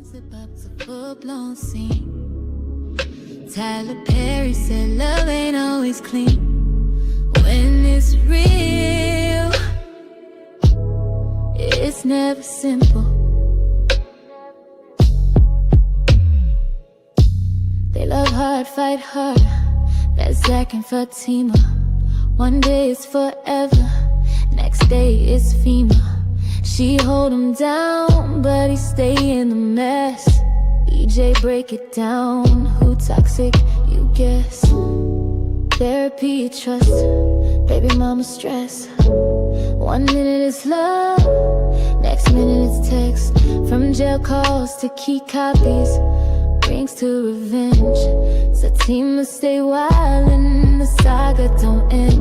Full-blown scene. Tyler Perry said love ain't always clean. When it's real, it's never simple. They love hard, fight hard. That's Zach and Fatima. One day is forever, next day is FEMA. She hold him down, but he stay in the mess. EJ break it down, who toxic, you guess. Therapy, you trust, baby mama stress. 1 minute it's love, next minute it's text. From jail calls to key copies, rings to revenge. Zatima stay wild and the saga don't end.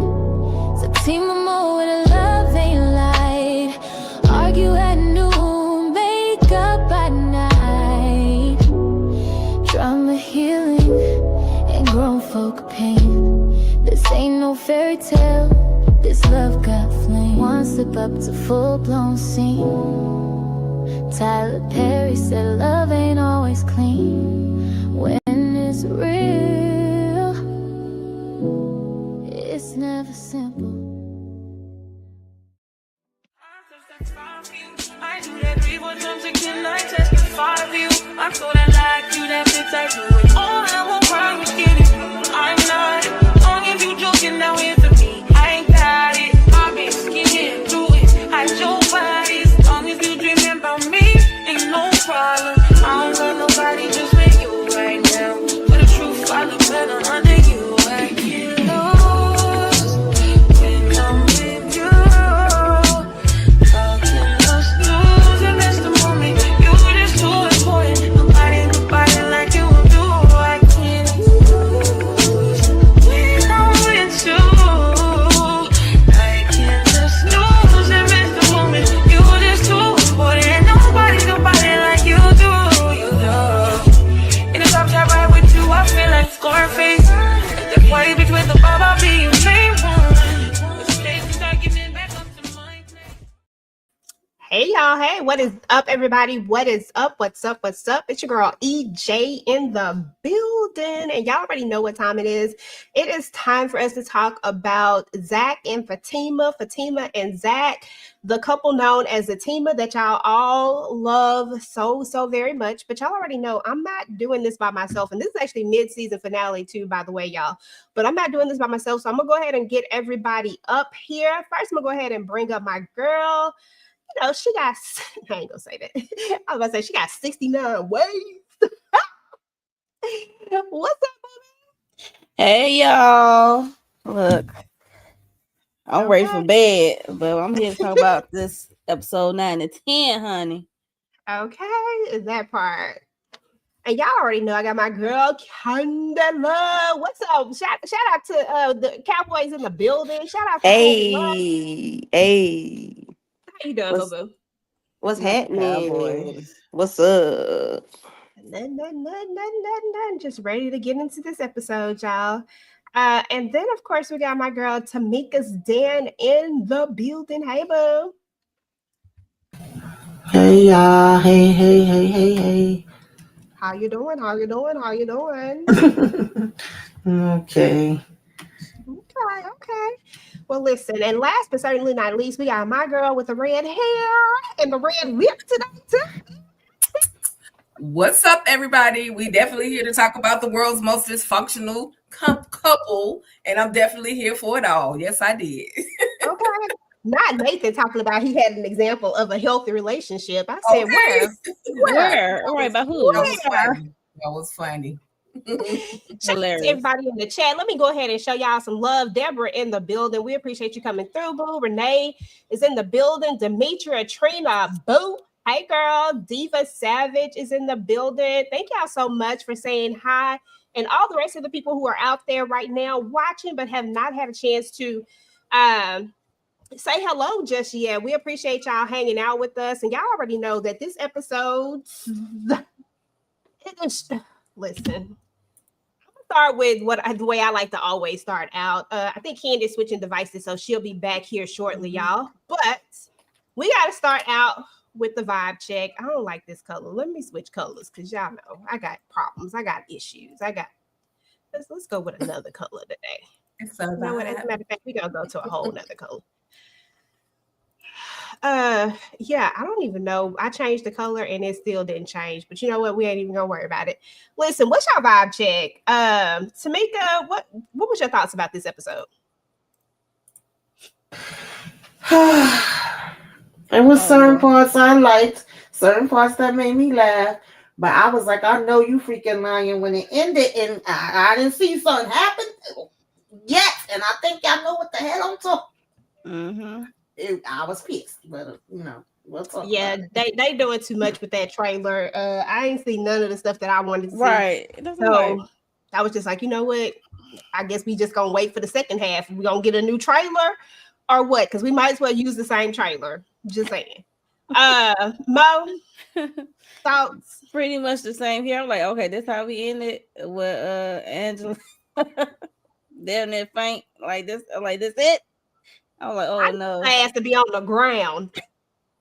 Zatima more when the love ain't light. Argue at noon, make up at night. Drama healing and grown folk pain. This ain't no fairy tale, this love got flame. One slip up to full-blown scene. Tyler Perry said love ain't always clean. When it's real, it's never simple. I do that 3-4 times again, I testify for you. I'm so that like you, that fits, I do it. Oh, I won't cry, we get it. I'm not, long as you joking, now answer me. I ain't got it, I've been skinning through it. I your body, as long as you dreaming about me, ain't no problem. I don't got nobody just with you right now. But the truth, I look better under you. I get lost when I'm with you. Hey y'all, hey, what is up everybody? What is up? What's up? What's up? It's your girl EJ in the building, and y'all already know what time it is. It is time for us to talk about Zach and Fatima and Zach, the couple known as Zatima that y'all all love so very much. But y'all already know I'm not doing this by myself, and this is actually mid-season finale too, by the way, y'all. But I'm not doing this by myself, so I'm gonna go ahead and get everybody up here. First, I'm gonna go ahead and bring up my girl. You know, she got, I ain't gonna say that. I was about to say she got 69 ways. What's up, baby? Hey, y'all. Look, I'm ready for bed, but I'm here to talk about this episode 9 to 10, honey. Okay, that part. And y'all already know I got my girl, Candela. What's up? Shout out to the Cowboys in the building. Shout out to Hey. How you doing, boo-boo? What's Nothing. happening? What's up? None. Just ready to get into this episode, y'all. And then, of course, we got my girl, Tamika's Dan in the building. Hey, boo. Hey, y'all. Hey. How you doing? Okay. Okay. Well, listen, and last but certainly not least, we got my girl with the red hair and the red lip today, too. What's up, everybody? We definitely here to talk about the world's most dysfunctional couple, and I'm definitely here for it all. Yes, I did. Okay. Not Nathan talking about he had an example of a healthy relationship. I said, Where? All right, by who? That was funny. Shout out to everybody in the chat. Let me go ahead and show y'all some love. Deborah in the building. We appreciate you coming through, boo. Renee is in the building. Demetria, Trina, boo. Hey, girl. Diva Savage is in the building. Thank y'all so much for saying hi. And all the rest of the people who are out there right now watching but have not had a chance to say hello just yet. We appreciate y'all hanging out with us. And y'all already know that this episode, listen, start with the way I like to always start out. I think Candy's switching devices, so she'll be back here shortly, y'all. But we got to start out with the vibe check. I don't like this color. Let me switch colors because y'all know I got problems. I got issues. Let's go with another color today. It's a You know what? As a vibe. matter of fact, we're gonna go to a whole nother color. Yeah, I don't even know. I changed the color and it still didn't change. But you know what? We ain't even gonna worry about it. Listen, what's your vibe check? Tamika, what was your thoughts about this episode? It was certain parts I liked, certain parts that made me laugh. But I was like, I know you freaking lying when it ended, and I didn't see something happen yet. And I think y'all know what the hell I'm talking. I was pissed, but we'll talk Yeah, about it. they doing too much with that trailer. I ain't seen none of the stuff that I wanted to see. Right. So I was just like, you know what? I guess we just gonna wait for the second half. We gonna get a new trailer or what? Because we might as well use the same trailer. Just saying. Mo, thoughts? Pretty much the same here. I'm like, okay, this how we ended with Angela. Damn near faint. Like this it. I was like, oh no. I asked to be on the ground.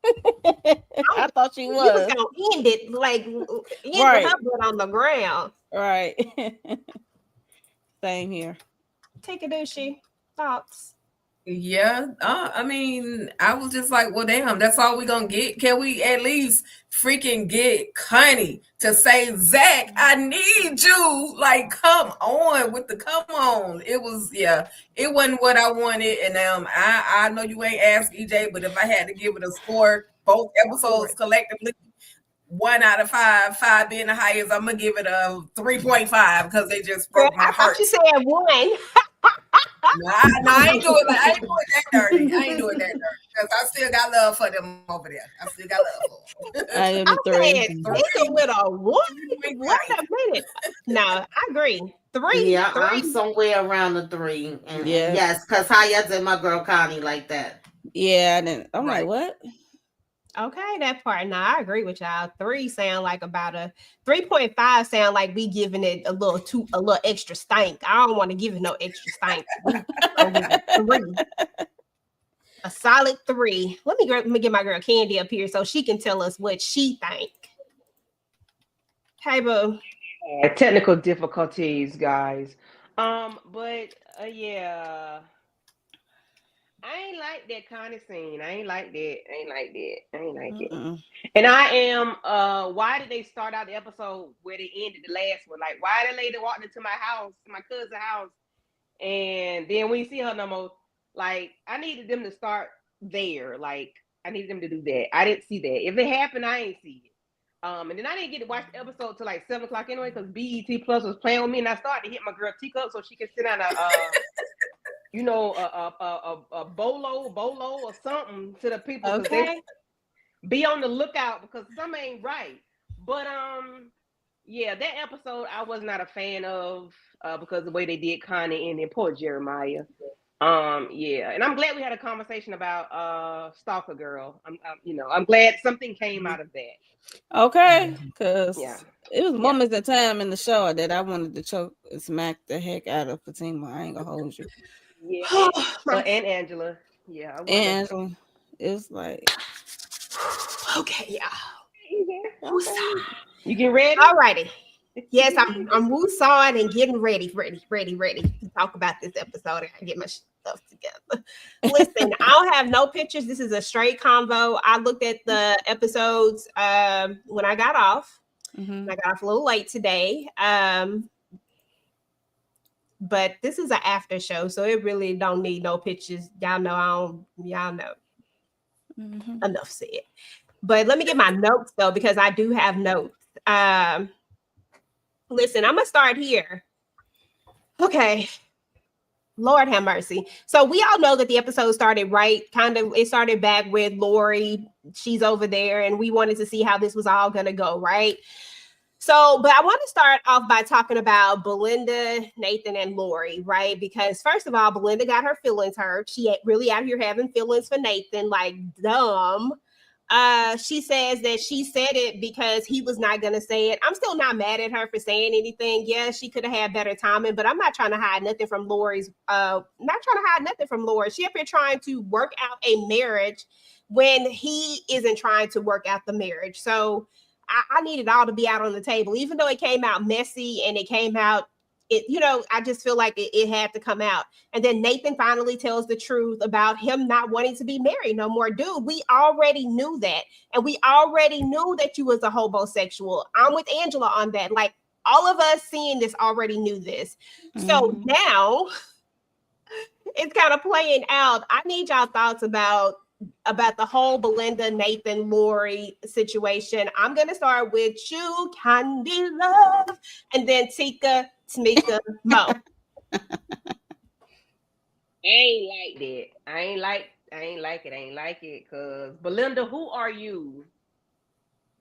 I thought she You was was. gonna end it like end Right. with her butt on the ground. Right. Same here. Take it, Dushy. Thoughts? Yeah, I mean, I was just like, well, damn, that's all we gonna get. Can we at least freaking get Connie to say, Zach, I need you? Like, come on with the come on. It was, yeah, it wasn't what I wanted. And I know you ain't asked EJ, but if I had to give it a score, both episodes collectively, 1 out of 5, 5 being the highest, I'm gonna give it a 3.5 because they just broke my I heart. thought you said 1. No, I ain't doing that. I ain't doing that dirty. Because I still got love for them over there. I still got love for them. I am a 3. Three with a 1. Wait a minute. No, I agree. 3. Yeah, 3. I'm somewhere around the 3. And yes, because how y'all did my girl Connie like that. Yeah, and then I'm like, what? Okay, that part. Now I agree with y'all. 3 sound like about a 3.5 sound like we giving it a little extra stank. I don't want to give it no extra stank. A 3. A solid 3. Let me get my girl Candy up here so she can tell us what she think. Hey, boo. Technical difficulties, guys. But yeah. I ain't like that kind of scene. I ain't like that. And I am why did they start out the episode where they ended the last one? Like, why the lady walked into my house, my cousin's house, and then we see her no more. Like, I needed them to start there. Like, I needed them to do that. I didn't see that. If it happened, I ain't see it. And then I didn't get to watch the episode till like 7 o'clock anyway, because BET Plus was playing with me, and I started to hit my girl teacup so she could sit on a bolo or something to the people. Okay. Be on the lookout because something ain't right. But yeah, that episode I was not a fan of because the way they did Connie and then poor Jeremiah. Yeah, and I'm glad we had a conversation about Stalker Girl. I'm glad something came out of that. Okay, because it was moments of time in the show that I wanted to choke and smack the heck out of Fatima. I ain't gonna hold you. Yeah, and Angela. Yeah, and Angela. It was like, okay, yeah. You get ready? All righty. Yes, I'm woosawing and getting ready to talk about this episode. I gotta get my stuff together. Listen, I don't have no pictures. This is a straight convo. I looked at the episodes when I got off. Mm-hmm. I got off a little late today. But this is an after show, so it really don't need no pictures. Y'all know. Mm-hmm. Enough said. But let me get my notes though, because I do have notes. Listen, I'm gonna start here. Okay. Lord have mercy. So we all know that the episode started it started back with Lori. She's over there, and we wanted to see how this was all gonna go, right? So, but I want to start off by talking about Belinda, Nathan, and Lori, right? Because first of all, Belinda got her feelings hurt. She really out here having feelings for Nathan, like dumb. She says that she said it because he was not going to say it. I'm still not mad at her for saying anything. Yeah, she could have had better timing, but I'm not trying to hide nothing from Lori's. Not trying to hide nothing from Lori. She up here trying to work out a marriage when he isn't trying to work out the marriage. So I need it all to be out on the table, even though it came out messy and it came out, I just feel like it had to come out. And then Nathan finally tells the truth about him not wanting to be married no more. Dude, we already knew that. And we already knew that you was a homosexual. I'm with Angela on that. Like, all of us seeing this already knew this. So now it's kind of playing out. I need y'all thoughts about the whole Belinda, Nathan, Lori situation. I'm gonna start with you, Candy Love, and then Tika, Tamika, Mo. I ain't like that. I ain't like it. Cause Belinda, who are you?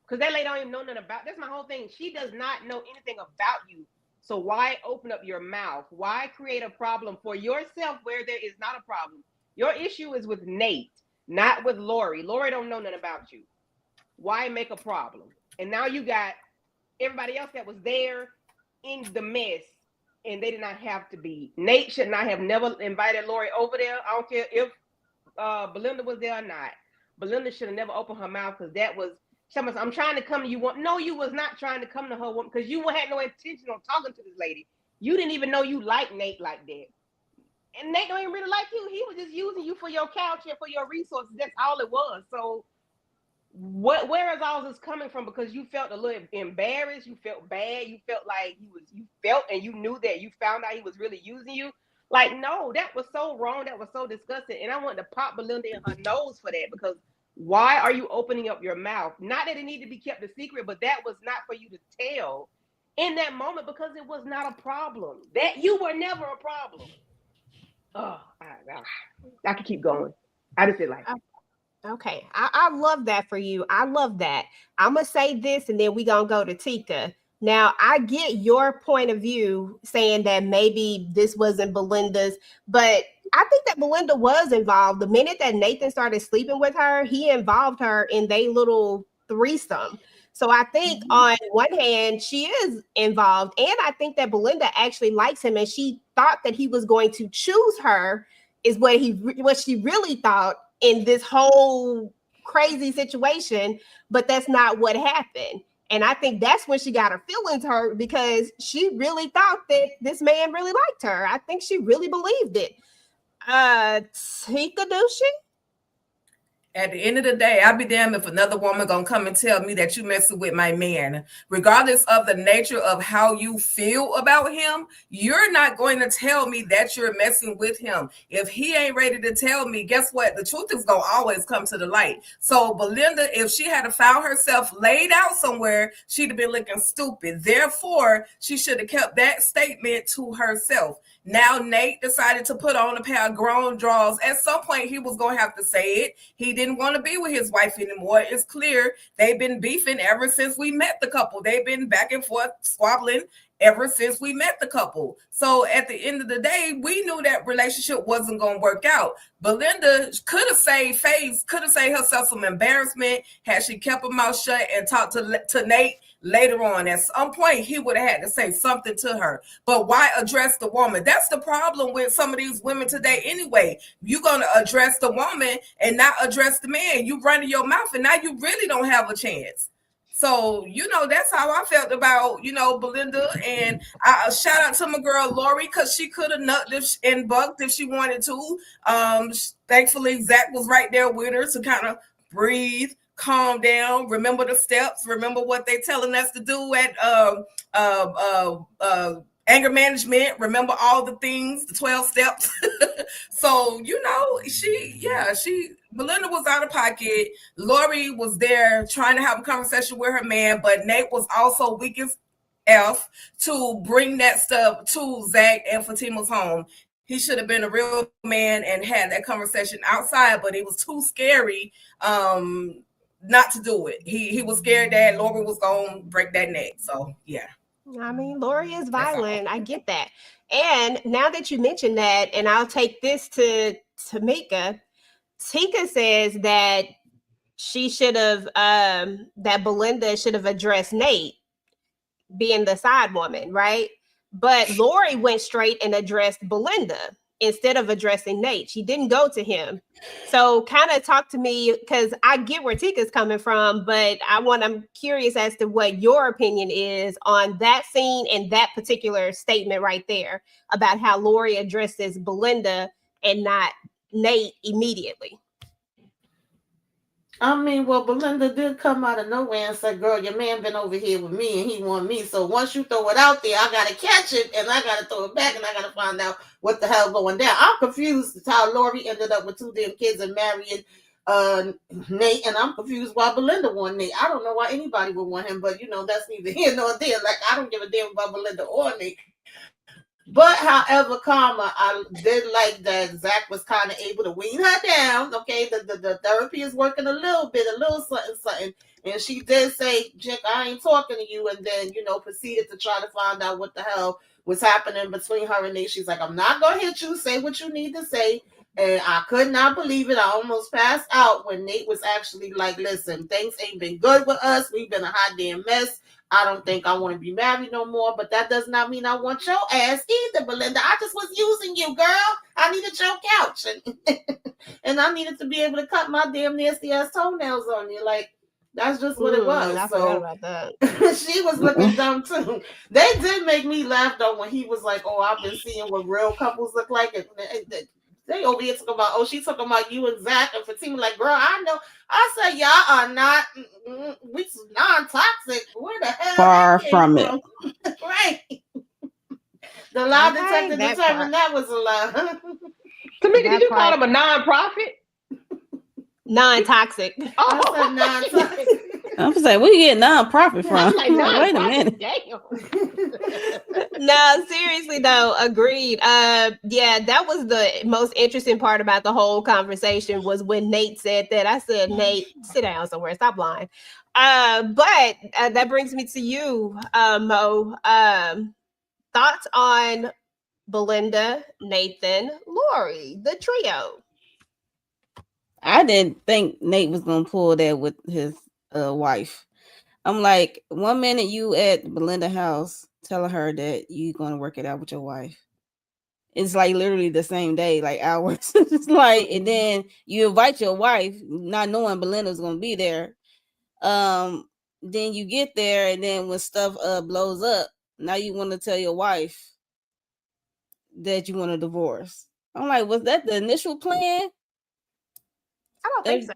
Cause that lady don't even know nothing about. That's my whole thing. She does not know anything about you. So why open up your mouth? Why create a problem for yourself where there is not a problem? Your issue is with Nate, not with Lori. Lori don't know nothing about you. Why make a problem? And now you got everybody else that was there in the mess, and they did not have to be. Nate should not have never invited Lori over there. I don't care if Belinda was there or not. Belinda should have never opened her mouth, because that was, I'm trying to come to you. No, you was not trying to come to her, because you had no intention on talking to this lady. You didn't even know you liked Nate like that. And Nate don't even really like you. He was just using you for your couch and for your resources. That's all it was. So where is all this coming from? Because you felt a little embarrassed. You felt bad. You felt like you felt and you knew that you found out he was really using you. Like, no, that was so wrong. That was so disgusting. And I wanted to pop Belinda in her nose for that, because why are you opening up your mouth? Not that it needed to be kept a secret, but that was not for you to tell in that moment, because it was not a problem. That you were never a problem. Oh, I could keep going. I just feel like Okay, I love that for you. I love that. I'm gonna say this, and then we gonna go to Tika. Now, I get your point of view saying that maybe this wasn't Belinda's, but I think that Belinda was involved. The minute that Nathan started sleeping with her, he involved her in their little threesome. So I think on one hand, she is involved. And I think that Belinda actually likes him, and she thought that he was going to choose her, is what she really thought in this whole crazy situation. But that's not what happened. And I think that's when she got her feelings hurt, because she really thought that this man really liked her. I think she really believed it. Tika, do she? At the end of the day, I'll be damned if another woman gonna come and tell me that you messing with my man. Regardless of the nature of how you feel about him, you're not going to tell me that you're messing with him. If he ain't ready to tell me, guess what? The truth is gonna always come to the light. So Belinda, if she had found herself laid out somewhere, she'd have been looking stupid. Therefore, she should have kept that statement to herself. Now Nate decided to put on a pair of grown drawers. At some point, he was going to have to say it. He didn't want to be with his wife anymore. It's clear they've been beefing ever since we met the couple. They've been back and forth squabbling ever since we met the couple. So at the end of the day, we knew that relationship wasn't going to work out. Belinda could have saved face, could have saved herself some embarrassment had she kept her mouth shut and talked to Nate later on. At some point, he would have had to say something to her. But why address the woman? That's the problem with some of these women today anyway. You're going to address the woman and not address the man. You running your mouth, and now you really don't have a chance. So, that's how I felt about, Belinda. And I shout out to my girl Lori, because she could have nutted and bucked if she wanted to. Thankfully, Zach was right there with her to kind of breathe, calm down, remember the steps, remember what they're telling us to do at anger management, remember all the things, the 12 steps. So, Belinda was out of pocket. Lori was there trying to have a conversation with her man, but Nate was also weak as F to bring that stuff to Zach and Fatima's home. He should have been a real man and had that conversation outside, but it was too scary not to do it. He was scared that Lori was going to break that neck. So, yeah. I mean, Lori is violent. I get that. And now that you mentioned that, and I'll take this to Tamika. Tika says that she should have, that Belinda should have addressed Nate being the side woman, right? But Lori went straight and addressed Belinda instead of addressing Nate. She didn't go to him. So kind of talk to me, because I get where Tika's coming from, but I'm curious as to what your opinion is on that scene and that particular statement right there about how Lori addresses Belinda and not Nate immediately. I mean, well, Belinda did come out of nowhere and say, girl, your man been over here with me and he want me. So once you throw it out there, I got to catch it and I got to throw it back and I got to find out what the hell going down. I'm confused how Lori ended up with 2 damn kids and marrying Nate, and I'm confused why Belinda want Nate. I don't know why anybody would want him, but that's neither here nor there. Like, I don't give a damn about Belinda or Nate. But however, Karma, I did like that Zach was kind of able to wean her down. Okay, the therapy is working a little something. And she did say, Jick, I ain't talking to you. And then, proceeded to try to find out what the hell was happening between her and Nate. She's like, I'm not going to hit you. Say what you need to say. And I could not believe it. I almost passed out when Nate was actually like, listen, things ain't been good with us. We've been a hot damn mess. I don't think I want to be married no more, but that does not mean I want your ass either, Belinda. I just was using you, girl. I needed your couch. And I needed to be able to cut my damn nasty ass toenails on you. Like, that's just what it was. I forgot about that. She was looking dumb too. They did make me laugh though when he was like, oh, I've been seeing what real couples look like. And they over here talking about, she talking about you and Zach and Fatima. Like, girl, I know. I said, y'all are not, we non-toxic. Where the hell? Far from it. Right. The lie detector determined that was a lie. Tamika, did you call him a non-profit? Non-toxic. I said non-toxic. I'm saying, where you get non-profit from? Like, wait a minute. Damn. No, seriously though, agreed. Yeah, that was the most interesting part about the whole conversation was when Nate said that. I said, Nate, sit down somewhere, stop lying. But that brings me to you, Mo. Thoughts on Belinda, Nathan, Lori, the trio? I didn't think Nate was gonna pull that with his wife. I'm like, one minute you at Belinda house telling her that you're gonna work it out with your wife. It's like literally the same day, like hours. It's like, and then you invite your wife, not knowing Belinda's gonna be there. Then you get there, and then when stuff blows up, now you want to tell your wife that you want a divorce. I'm like, was that the initial plan? I don't think so.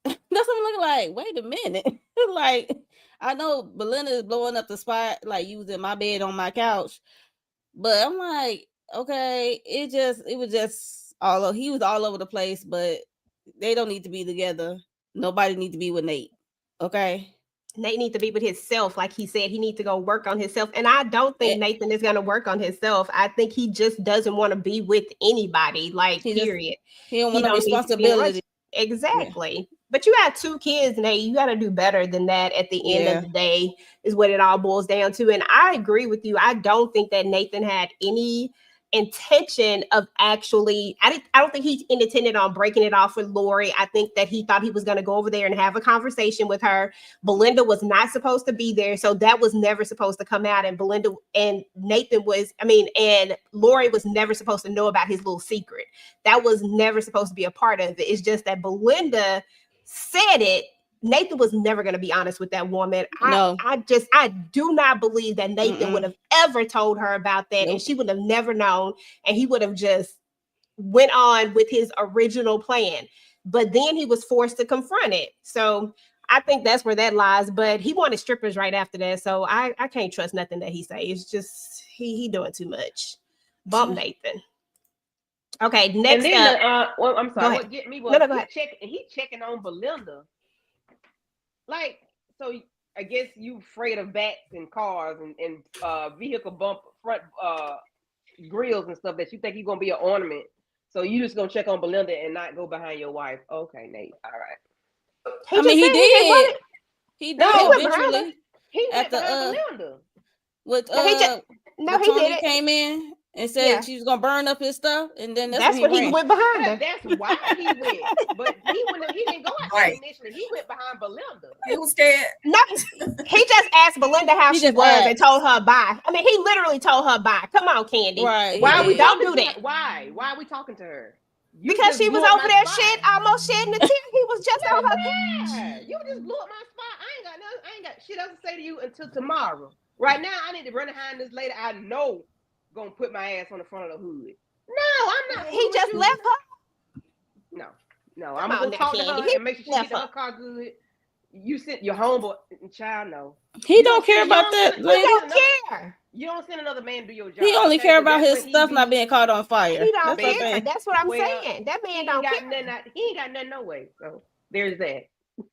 That's what I'm looking like. Wait a minute. Like, I know Belinda is blowing up the spot, like using my bed on my couch. But I'm like, okay, it was just he was all over the place, but they don't need to be together. Nobody needs to be with Nate. Okay. Nate needs to be with himself. Like he said, he needs to go work on himself. And I don't think Nathan is going to work on himself. I think he just doesn't want to be with anybody, like, period. He don't want no responsibility. Exactly. Yeah. But you have 2 kids, Nate. You got to do better than that at the end of the day is what it all boils down to. And I agree with you. I don't think that Nathan had any intention of actually, I don't think he intended on breaking it off with Lori. I think that he thought he was going to go over there and have a conversation with her. Belinda was not supposed to be there, so that was never supposed to come out. And Belinda and Nathan and Lori was never supposed to know about his little secret. That was never supposed to be a part of it. It's just that Belinda said it. Nathan was never going to be honest with that woman. I do not believe that Nathan would have ever told her about that. Nope. And she would have never known. And he would have just went on with his original plan. But then he was forced to confront it. So I think that's where that lies. But he wanted strippers right after that. So I can't trust nothing that he says. It's just, he doing too much. Bump Nathan. Okay, next and then up. I'm sorry. What get me was he checking on Belinda. Like, so I guess you afraid of bats and cars and vehicle bump front grills and stuff that you think you're gonna be an ornament. So you just gonna check on Belinda and not go behind your wife. Okay, Nate. All right. He did. He did eventually. He went behind Belinda. With he didn't. Tony came in and said she was gonna burn up his stuff, and then that's when he ran. went behind her. That's why he went. But he didn't go out there initially. He went behind Belinda. He was scared. No, he just asked Belinda how she was and told her bye. I mean, he literally told her bye. Come on, Candy. Right. Why we don't do that? Why are we talking to her? Because she was over there almost shedding a tear. He was just on her. You just blew up my spot. I ain't got shit else to say to you until tomorrow. Right now, I need to run behind this lady I know gonna put my ass on the front of the hood. No, I'm not. He just left her. No, I'm gonna talk to her and make sure she get her car good. You sent your homeboy child. No, he don't care about that. He don't care. You don't send another man to do your job. He only care about his stuff not being caught on fire. He don't care. That's what I'm saying. That man don't care. He ain't got nothing no way. So there's that.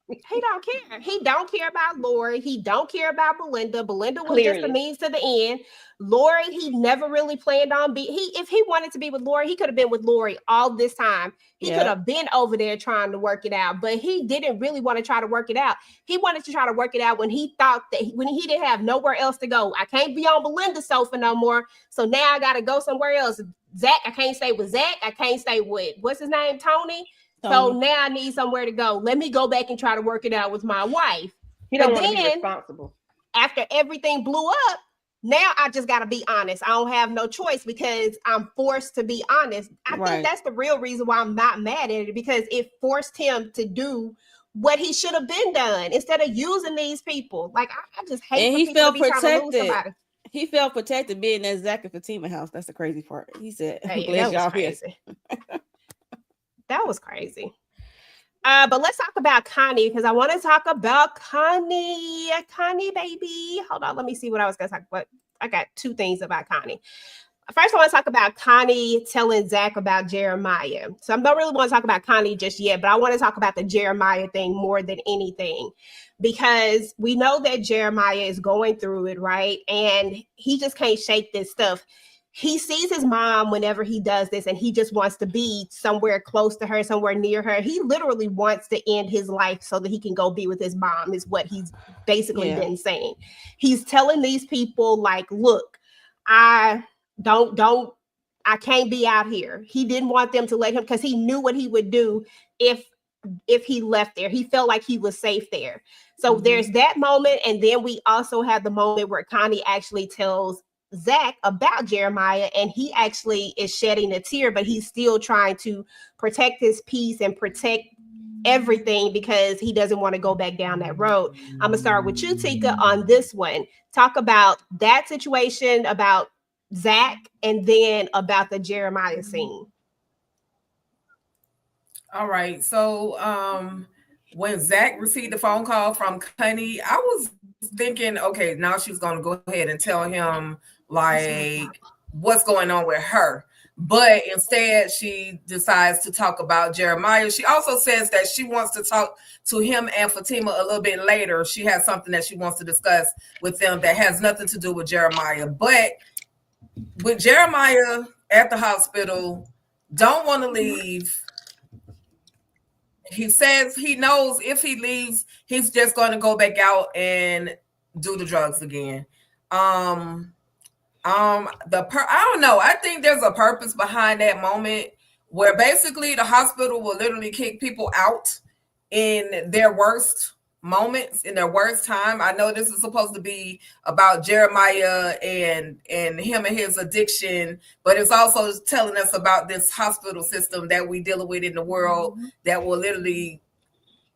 He don't care. He don't care about Lori. He don't care about Belinda. Belinda was just a means to the end. Lori, he never really planned on if he wanted to be with Lori, he could have been with Lori all this time. He could have been over there trying to work it out, but he didn't really want to try to work it out. He wanted to try to work it out when he thought that when he didn't have nowhere else to go. I can't be on Belinda's sofa no more. So now I got to go somewhere else. Zach, I can't stay with Zach. I can't stay with, what's his name? Tony. So now I need somewhere to go. Let me go back and try to work it out with my wife. He don't want to be responsible. After everything blew up, now I just got to be honest. I don't have no choice because I'm forced to be honest. I think that's the real reason why I'm not mad at it, because it forced him to do what he should have been done instead of using these people. Like, I just hate. And he felt protected. He felt protected being at Zach and Fatima house. That's the crazy part. He said, hey, "Glad y'all here." That was crazy. But let's talk about Connie, because I want to talk about Connie. Connie, baby. Hold on. Let me see what I was going to talk about. I got two things about Connie. First, I want to talk about Connie telling Zach about Jeremiah. So I don't really want to talk about Connie just yet, but I want to talk about the Jeremiah thing more than anything, because we know that Jeremiah is going through it, right? And he just can't shake this stuff. He sees his mom whenever he does this, and he just wants to be somewhere close to her, somewhere near her. He literally wants to end his life so that he can go be with his mom, is what he's basically been saying. He's telling these people, like, look, I can't be out here. He didn't want them to let him, because he knew what he would do if he left there. He felt like he was safe there. So there's that moment. And then we also have the moment where Connie actually tells Zach about Jeremiah, and he actually is shedding a tear, but he's still trying to protect his peace and protect everything because he doesn't want to go back down that road. I'm gonna start with you, Tika, on this one. Talk about that situation, about Zach, and then about the Jeremiah scene. All right. So when Zach received the phone call from Connie, I was thinking, okay, now she's going to go ahead and tell him like what's going on with her. But instead, she decides to talk about Jeremiah. She also says that she wants to talk to him and Fatima a little bit later. She has something that she wants to discuss with them that has nothing to do with Jeremiah. But with Jeremiah at the hospital, don't want to leave. He says he knows if he leaves, he's just going to go back out and do the drugs again. I don't know. I think there's a purpose behind that moment where basically the hospital will literally kick people out in their worst moments, in their worst time. I know this is supposed to be about Jeremiah and him and his addiction, but it's also telling us about this hospital system that we dealing with in the world that will literally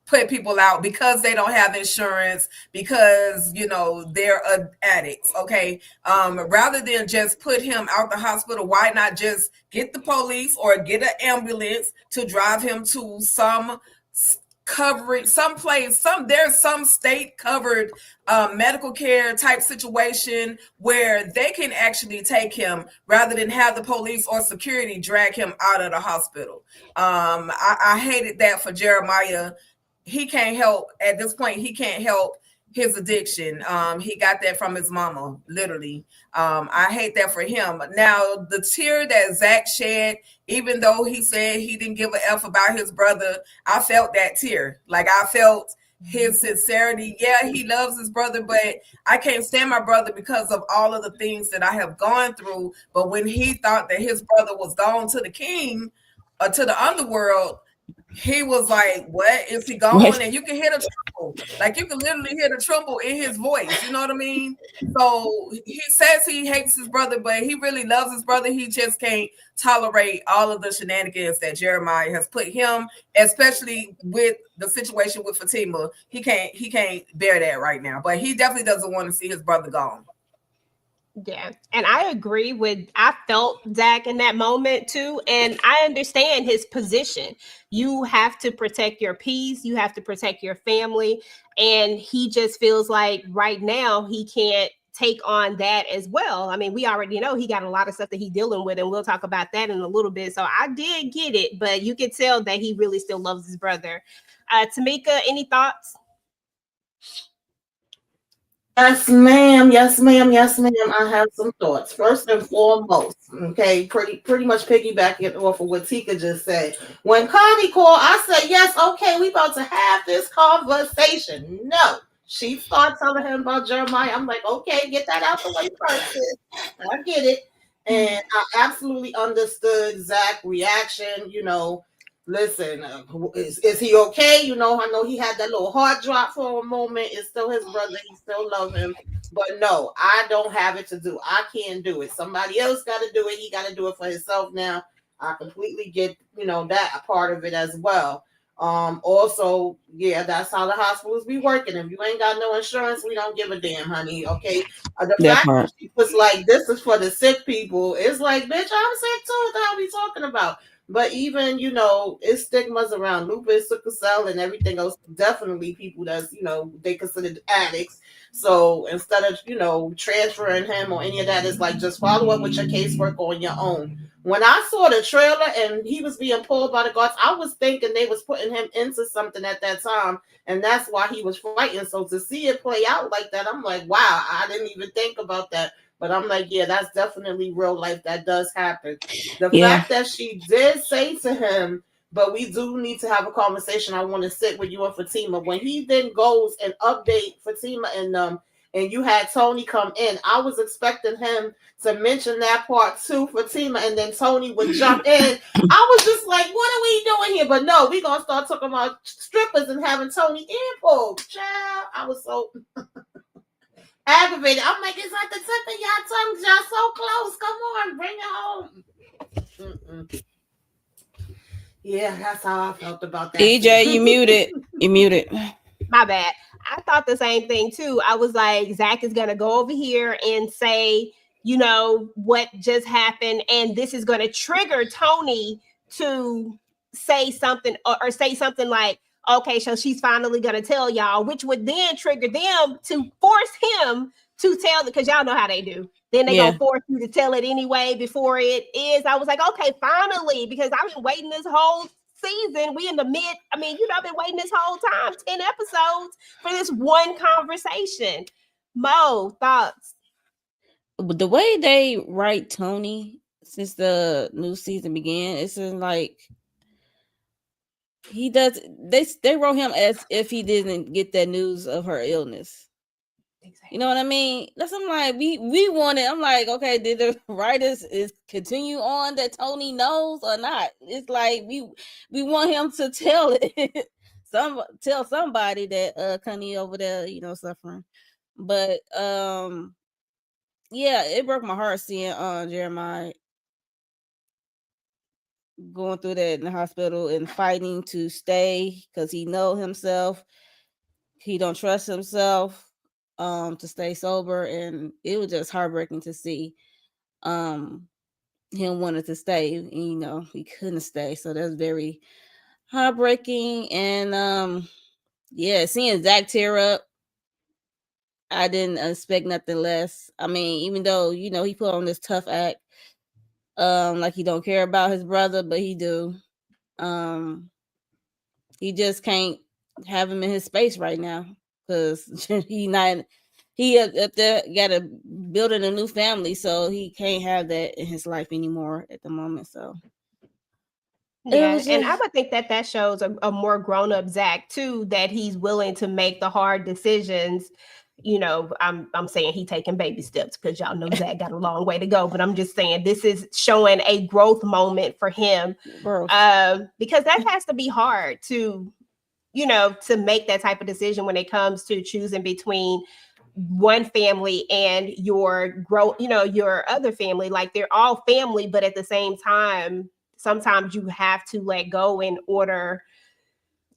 put people out because they don't have insurance, because they're addicts. Okay, rather than just put him out the hospital, why not just get the police or get an ambulance to drive him to some coverage, there's some state covered medical care type situation where they can actually take him rather than have the police or security drag him out of the hospital. I hated that for Jeremiah. He can't help at this point. He can't help his addiction. He got that from his mama, literally. I hate that for him. Now, the tear that Zach shed, even though he said he didn't give a F about his brother, I felt that tear. Like, I felt his sincerity. Yeah, he loves his brother, but I can't stand my brother because of all of the things that I have gone through. But when he thought that his brother was gone to the king or to the underworld, he was like, "What is he gone?" Right. And you can hear the tremble, like you can literally hear the tremble in his voice. You know what I mean? So he says he hates his brother, but he really loves his brother. He just can't tolerate all of the shenanigans that Jeremiah has put him, especially with the situation with Fatima. He can't bear that right now. But he definitely doesn't want to see his brother gone. Yeah. And I agree with, I felt Zach in that moment too. And I understand his position. You have to protect your peace, you have to protect your family. And he just feels like right now he can't take on that as well. I mean, we already know he got a lot of stuff that he's dealing with, and we'll talk about that in a little bit. So I did get it, but you could tell that he really still loves his brother. Tamika, any thoughts? Yes, ma'am. Yes, ma'am. Yes, ma'am. I have some thoughts. First and foremost, okay, pretty much piggybacking off of what Tika just said. When Connie called, I said, "Yes, okay, we about to have this conversation." No, she started telling him about Jeremiah. I'm like, okay, get that out the way first, sis. I get it, and I absolutely understood Zach's reaction. Listen, is he okay? I know he had that little heart drop for a moment. It's still his brother. He still loves him. But no, I don't have it to do. I can't do it. Somebody else got to do it. He got to do it for himself now. I completely get, that part of it as well. Also, yeah, that's how the hospitals be working. If you ain't got no insurance, we don't give a damn, honey. Okay. The That fact that part. she was like, this is for the sick people, it's like, bitch, I'm sick too. What the hell are we talking about? But even, it's stigmas around lupus, sickle cell, and everything else. Definitely people that's, they considered addicts. So instead of, transferring him or any of that, it's like just follow up with your casework on your own. When I saw the trailer and he was being pulled by the guards, I was thinking they was putting him into something at that time. And that's why he was fighting. So to see it play out like that, I'm like, wow, I didn't even think about that. But I'm like, yeah, that's definitely real life. That does happen. The Yeah. fact that she did say to him, but we do need to have a conversation. I want to sit with you and Fatima. When he then goes and update Fatima and you had Tony come in, I was expecting him to mention that part to Fatima, and then Tony would jump in. I was just like, what are we doing here? But no, we're gonna start talking about strippers and having Tony info. Child, I was so aggravated. I'm like, it's at the tip of y'all tongues. Y'all so close. Come on, bring it home. Mm-mm. Yeah, that's how I felt about that. EJ, you muted. You muted. My bad. I thought the same thing too. I was like, Zach is going to go over here and say, what just happened. And this is going to trigger Tony to say something or say something like, okay, so she's finally going to tell y'all, which would then trigger them to force him to tell, because y'all know how they do. Then they Yeah. gonna force you to tell it anyway before it is. I was like, okay, finally, because I've been waiting this whole season. We in the mid. I mean, I've been waiting this whole time, 10 episodes for this one conversation. Mo, thoughts? The way they write Tony since the new season began, it's like he does. They wrote him as if he didn't get that news of her illness. You know what I mean? That's I'm like we wanted. I'm like, okay, did the writers is continue on that Tony knows or not? It's like we want him to tell it. Tell somebody that Connie over there, suffering. But yeah, it broke my heart seeing Jeremiah going through that in the hospital and fighting to stay because he know himself. He don't trust himself to stay sober, and it was just heartbreaking to see him wanted to stay, and, he couldn't stay. So that's very heartbreaking. And yeah, seeing Zach tear up, I didn't expect nothing less. I mean, even though he put on this tough act, like he don't care about his brother, but he do. He just can't have him in his space right now because he up there got a building a new family, so he can't have that in his life anymore at the moment. So Yeah, was and I just would think that that shows a more grown up Zach too, that he's willing to make the hard decisions. You know, I'm saying he taking baby steps because y'all know Zach got a long way to go, but I'm just saying this is showing a growth moment for him, growth. because that has to be hard to, you know, to make that type of decision when it comes to choosing between one family and you know, your other family. Like they're all family, but at the same time sometimes you have to let go in order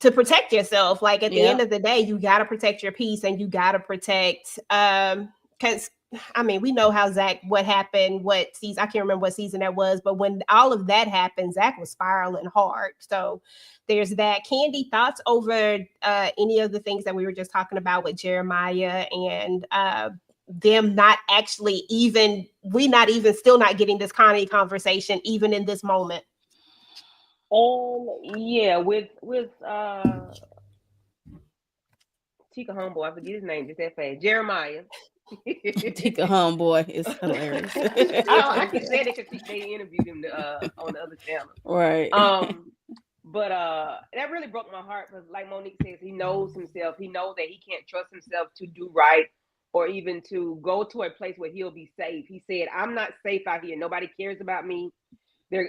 to protect yourself. Like at the Yeah. end of the day, you got to protect your peace, and you got to protect because I mean, we know how Zach, what happened, what season, I can't remember what season that was, but when all of that happened, Zach was spiraling hard. So there's that. Candy, thoughts over any of the things that we were just talking about with Jeremiah and them not actually even, we not even, still not getting this Connie conversation even in this moment. Yeah, with Chica homeboy, I forget his name just that fast. Jeremiah. Take a homeboy is hilarious. I keep saying it because they interviewed him on the other channel. Right. But that really broke my heart because, like Monique says, he knows himself. He knows that he can't trust himself to do right or even to go to a place where he'll be safe. He said, "I'm not safe out here. Nobody cares about me.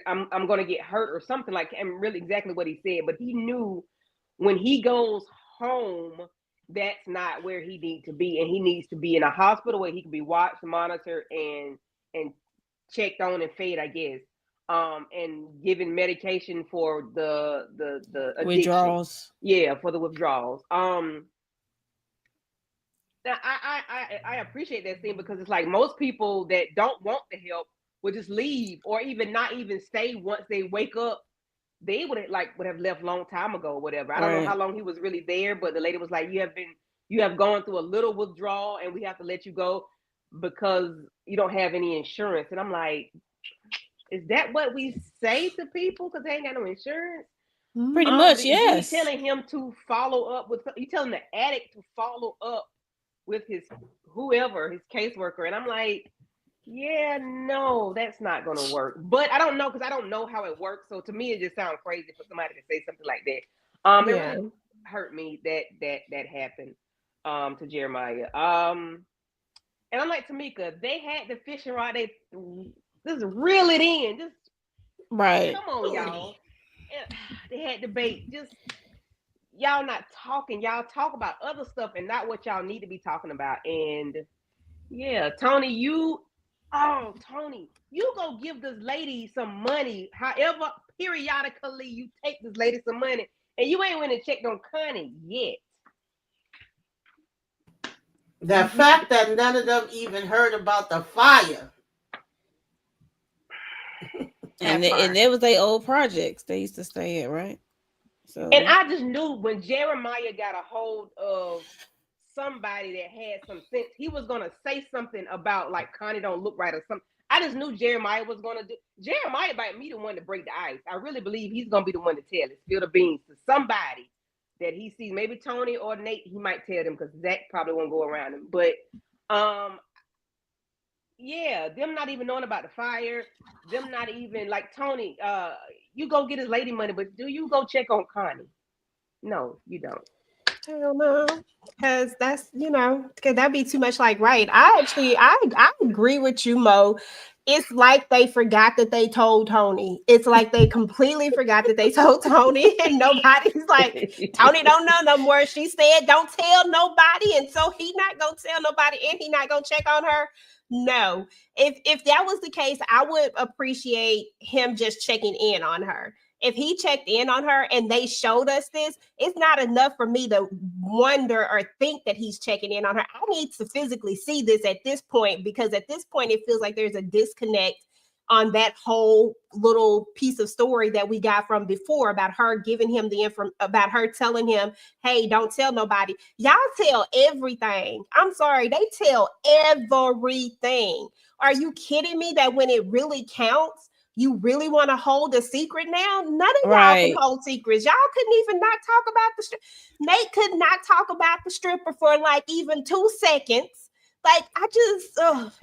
I'm going to get hurt or something like." And really, exactly what he said. But he knew when he goes home, that's not where he needs to be, and he needs to be in a hospital where he can be watched, monitored, and checked on and fed, I guess, and given medication for the addiction. Withdrawals. Yeah, for the withdrawals. Now I appreciate that scene because it's like most people that don't want the help would just leave or even not even stay once they wake up. They would have left long time ago or whatever. I don't know how long he was really there, but the lady was like, you have gone through a little withdrawal and we have to let you go because you don't have any insurance. And I'm like, is that what we say to people because they ain't got no insurance? Pretty much, But yes. you telling him to follow up with, you telling the addict to follow up with his whoever, his caseworker. And I'm like, yeah, no, that's not going to work. But I don't know because I don't know how it works. So to me, it just sounds crazy for somebody to say something like that. It really hurt me that happened to Jeremiah. And I'm like, Tamika, they had the fishing rod. They just reel it in. Just right. Come on, y'all. They had the bait. Just y'all not talking. Y'all talk about other stuff and not what y'all need to be talking about. And yeah, Tony, you go give this lady some money. However, periodically you take this lady some money, and you ain't went and checked on Connie yet. The fact that none of them even heard about the fire. And there was their old projects they used to stay at, right? So and I just knew when Jeremiah got a hold of somebody that had some sense, he was gonna say something about like Connie don't look right or something. I just knew Jeremiah was gonna do. Jeremiah might be the one to break the ice. I really believe he's gonna be the one to tell it, spill the beans to somebody that he sees. Maybe Tony or Nate. He might tell them because Zach probably won't go around him. But yeah, them not even knowing about the fire, them not even like Tony, you go get his lady money, but do you go check on Connie? No, you don't. Hell no, because that's, you know, because that'd be too much. Like, right? I agree with you, Mo. It's like they forgot that they told Tony. It's like they completely forgot that they told Tony, and nobody's like, Tony don't know no more. She said, "Don't tell nobody," and so he not gonna tell nobody, and he not gonna check on her. No, if that was the case, I would appreciate him just checking in on her. If he checked in on her and they showed us this, it's not enough for me to wonder or think that he's checking in on her. I need to physically see this at this point, because at this point it feels like there's a disconnect on that whole little piece of story that we got from before about her giving him the info, about her telling him, hey, don't tell nobody. Y'all tell everything. I'm sorry, they tell everything. Are you kidding me that when it really counts, you really want to hold a secret now? None of y'all can hold secrets. Y'all couldn't even not talk about the stripper. Nate could not talk about the stripper for like even 2 seconds. Like, I just,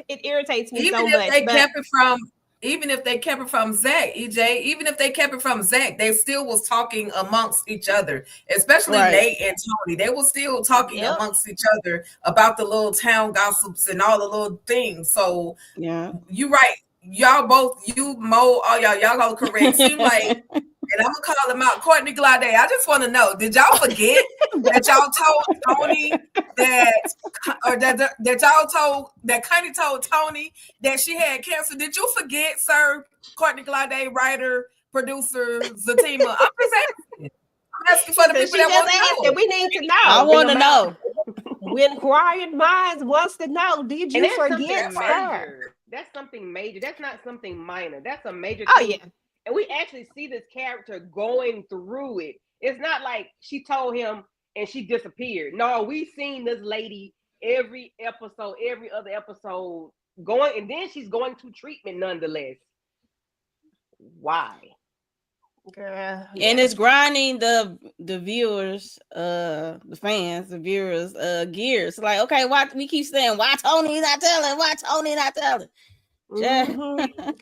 it irritates me even so if much. they kept it from even if they kept it from Zach, EJ, even if they kept it from Zach, they still was talking amongst each other, especially Right. Nate and Tony. They were still talking Yep. amongst each other about the little town gossips and all the little things. So Yeah. you right. Y'all both, you Mo, all y'all go correct. Seem like, and I'm gonna call him out, Courtney Glade. I just want to know, did y'all forget that y'all told Tony that, or that y'all told that Connie told Tony that she had cancer? Did you forget, sir? Courtney Glade, writer, producer, Zatima. I'm just asking. I'm asking for the So people she that just want to asked, know. and we need to know. I want to know. When Inquiring Minds wants to know, did And you that's forget, something sir? major. That's something major. That's not something minor. That's a major Oh thing. yeah. And we actually see this character going through it. It's not like she told him and she disappeared. No, we've seen this lady every episode, every other episode going, and then she's going to treatment nonetheless. Why? Girl. And it's grinding the viewers, the fans, the viewers, gears. Like, okay, why we keep saying why Tony not telling? Why Tony not telling?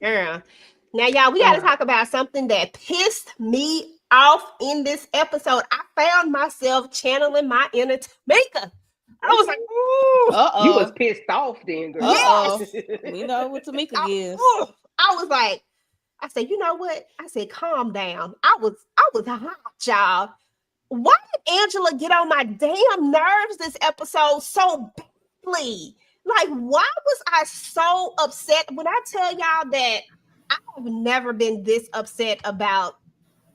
Girl. Now, y'all, we got to talk about something that pissed me off in this episode. I found myself channeling my inner Tamika. I was like, ooh. You was pissed off then, girl. Yes. We know what Tamika gives. I was like, I said, you know what? I said, calm down. I was hot, y'all. Why did Angela get on my damn nerves this episode so badly? Like, why was I so upset? When I tell y'all that I have never been this upset about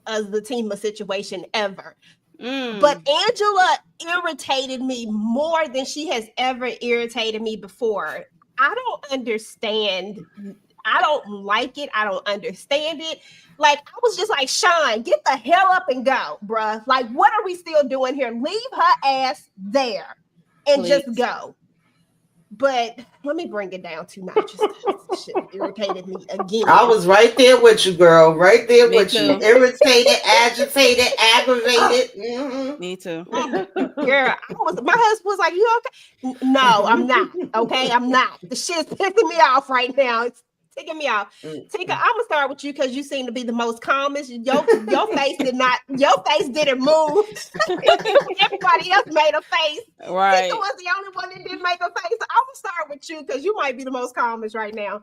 a Zatima situation ever. But Angela irritated me more than she has ever irritated me before. I don't understand. I don't like it. I don't understand it. Like, I was just like, Sean, get the hell up and go, bruh. Like, what are we still doing here? Leave her ass there and just go. But let me bring it down 2 notches. Shit irritated me again. I was right there with you, girl. Right there Me with too. you. Irritated, agitated, aggravated. Me too. Girl, my husband was like, you okay? No, I'm not. Okay, I'm not. The shit's pissing me off right now. It's ticking me off. Tika, I'm gonna start with you because you seem to be the most calmest. Your face didn't move. Everybody else made a face. Right. Tika was the only one that didn't make a face. So I'm gonna start with you because you might be the most calmest right now.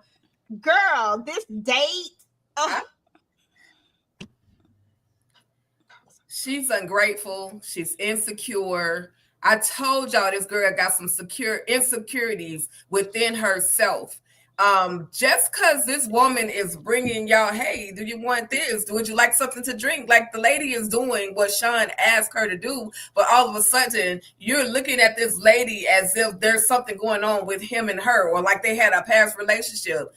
Girl, this date. She's ungrateful. She's insecure. I told y'all this girl got some insecurities within herself. Just because this woman is bringing y'all, hey, do you want this? Would you like something to drink? Like the lady is doing what Sean asked her to do, but all of a sudden you're looking at this lady as if there's something going on with him and her, or like they had a past relationship.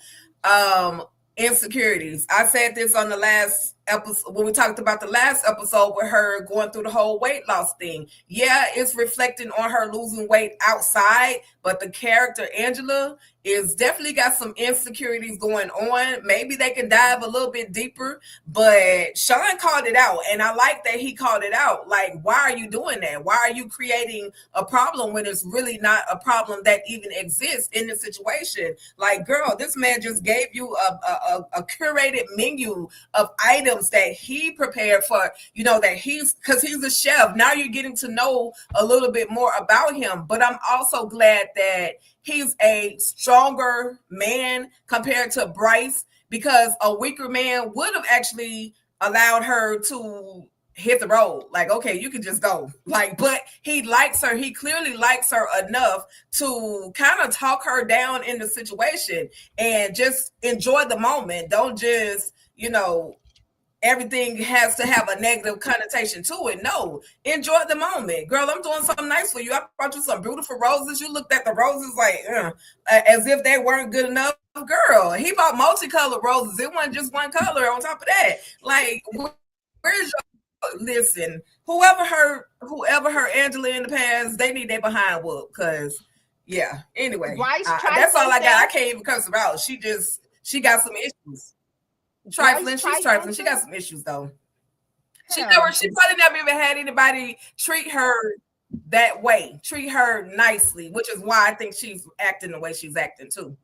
Insecurities. I said this on the last episode when we talked about the last episode with her going through the whole weight loss thing. Yeah, it's reflecting on her losing weight outside, but the character Angela is definitely got some insecurities going on. Maybe they can dive a little bit deeper, but Sean called it out, and I like that he called it out. Like, why are you doing that? Why are you creating a problem when it's really not a problem that even exists in the situation? Like, girl, this man just gave you a curated menu of items that he prepared for, you know, that because he's a chef. Now you're getting to know a little bit more about him. But I'm also glad that he's a stronger man compared to Bryce, because a weaker man would have actually allowed her to hit the road. Like, okay, you can just go. Like, but he likes her. He clearly likes her enough to kind of talk her down in the situation and just enjoy the moment. Don't just, you know, everything has to have a negative connotation to it. No, enjoy the moment. Girl, I'm doing something nice for you. I brought you some beautiful roses. You looked at the roses like, as if they weren't good enough. Girl, he bought multicolored roses. It wasn't just one color on top of that. Like, where's your, listen, whoever her Angela in the past, they need their behind whoop, because, yeah. Anyway, that's all I got. I can't even curse her out. She got some issues. Trifling. She's trifling. She got some issues though. She probably never even had anybody treat her that way, treat her nicely, which is why I think she's acting the way she's acting too.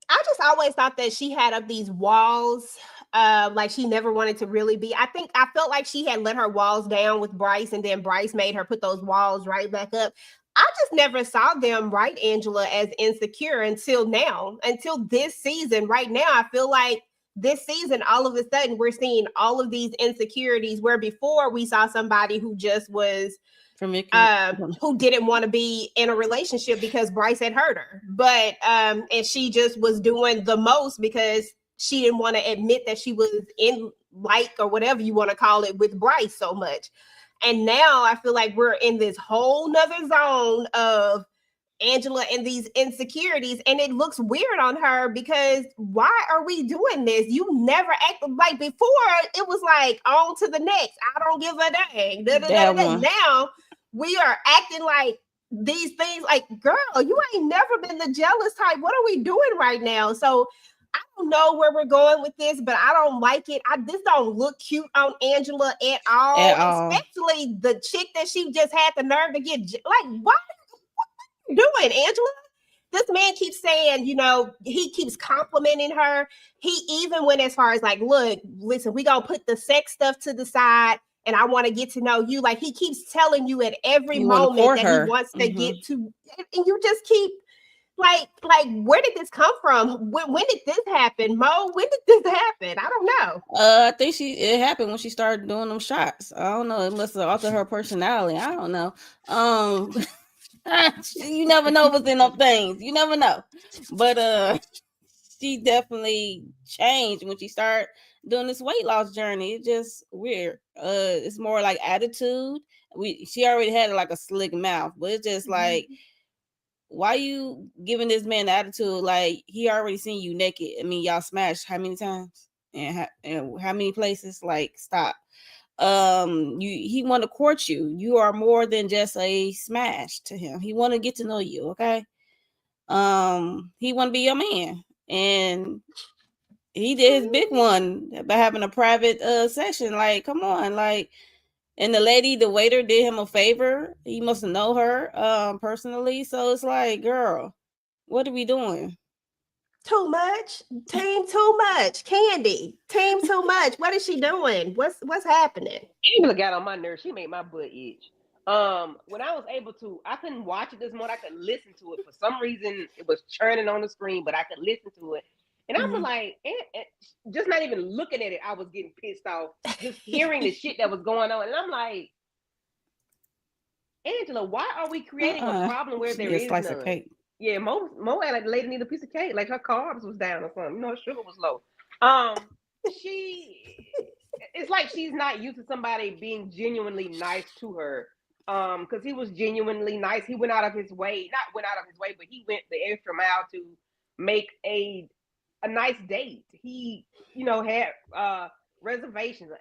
I just always thought that she had up these walls. Like she never wanted to really be. I felt like she had let her walls down with Bryce, and then Bryce made her put those walls right back up. I just never saw them write Angela as insecure until now, until this season. Right now, I feel like this season, all of a sudden, we're seeing all of these insecurities where before we saw somebody who just was who didn't want to be in a relationship because Bryce had hurt her. But and she just was doing the most because she didn't want to admit that she was in like or whatever you want to call it with Bryce so much. And now I feel like we're in this whole nother zone of Angela and these insecurities, and it looks weird on her because why are we doing this? You never acted like before. It was like on to the next. I don't give a dang. Now we are acting like these things. Like, girl, you ain't never been the jealous type. What are we doing right now? So I don't know where we're going with this, but I don't like it. This don't look cute on Angela at all. Especially the chick that she just had the nerve to get. Like, what are you doing, Angela? This man keeps saying, he keeps complimenting her. He even went as far as like, look, listen, we gonna put the sex stuff to the side, and I want to get to know you. Like, he keeps telling you at every moment that he wants to get to, and you just keep. Like, where did this come from? When did this happen, Mo? When did this happen? I don't know. I think it happened when she started doing them shots. I don't know. It must have altered her personality. I don't know. You never know what's in them things. You never know. But she definitely changed when she started doing this weight loss journey. It's just weird. It's more like attitude. She already had like a slick mouth, but it's just like. Why you giving this man the attitude like he already seen you naked? I mean, y'all smashed how many times and how many places? Like, stop. He want to court you. You are more than just a smash to him. He want to get to know you. Okay. He want to be your man, and he did his big one by having a private session. Like, come on, like. And the waiter did him a favor. He must know her personally. So it's like, girl, what are we doing? Too much. Team too much. Candy. Team too much. What is she doing? What's happening? Angela got on my nerves. She made my butt itch. When I was able to, I couldn't watch it this morning. I could listen to it. For some reason, it was churning on the screen, but I could listen to it. And I was like, just not even looking at it, I was getting pissed off. Just hearing the shit that was going on. And I'm like, Angela, why are we creating a problem where there is slice none? of cake. Yeah, Mo had like, lady need a piece of cake. Like her carbs was down or something. Her sugar was low. It's like she's not used to somebody being genuinely nice to her. Because he was genuinely nice. He went out of his way, but he went the extra mile to make a nice date. He, had reservations.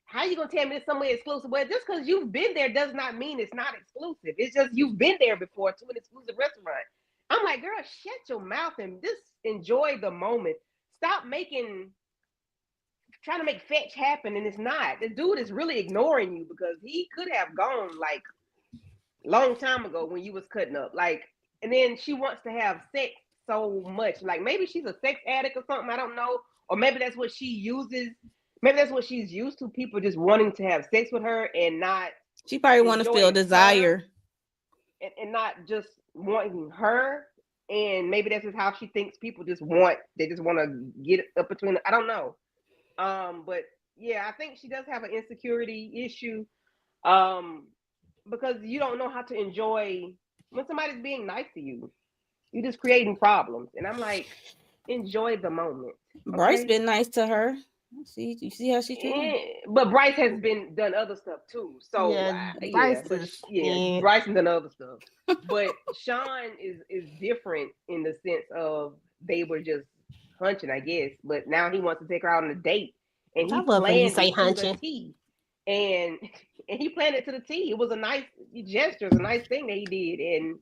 How you gonna tell me it's somewhere exclusive? Well, just because you've been there does not mean it's not exclusive. It's just you've been there before to an exclusive restaurant. I'm like, girl, shut your mouth and just enjoy the moment. Stop trying to make fetch happen, and it's not. The dude is really ignoring you because he could have gone like long time ago when you was cutting up. Like, and then she wants to have sex so much. Like, maybe she's a sex addict or something. I don't know. Or maybe that's what she uses. Maybe that's what she's used to. People just wanting to have sex with her and not. She probably want to feel desire. And not just wanting her. And maybe that's just how she thinks people just want. They just want to get up between. I don't know. But yeah, I think she does have an insecurity issue. Because you don't know how to enjoy when somebody's being nice to you. You're just creating problems. And I'm like, enjoy the moment. Okay? Bryce been nice to her. You see how she treated But Bryce has done other stuff too. So Bryce has done other stuff. But Sean is different in the sense of they were just hunching, I guess. But now he wants to take her out on a date. And he planned it to the T. And he planned it to the T. It was a nice gesture, it was a nice thing that he did. And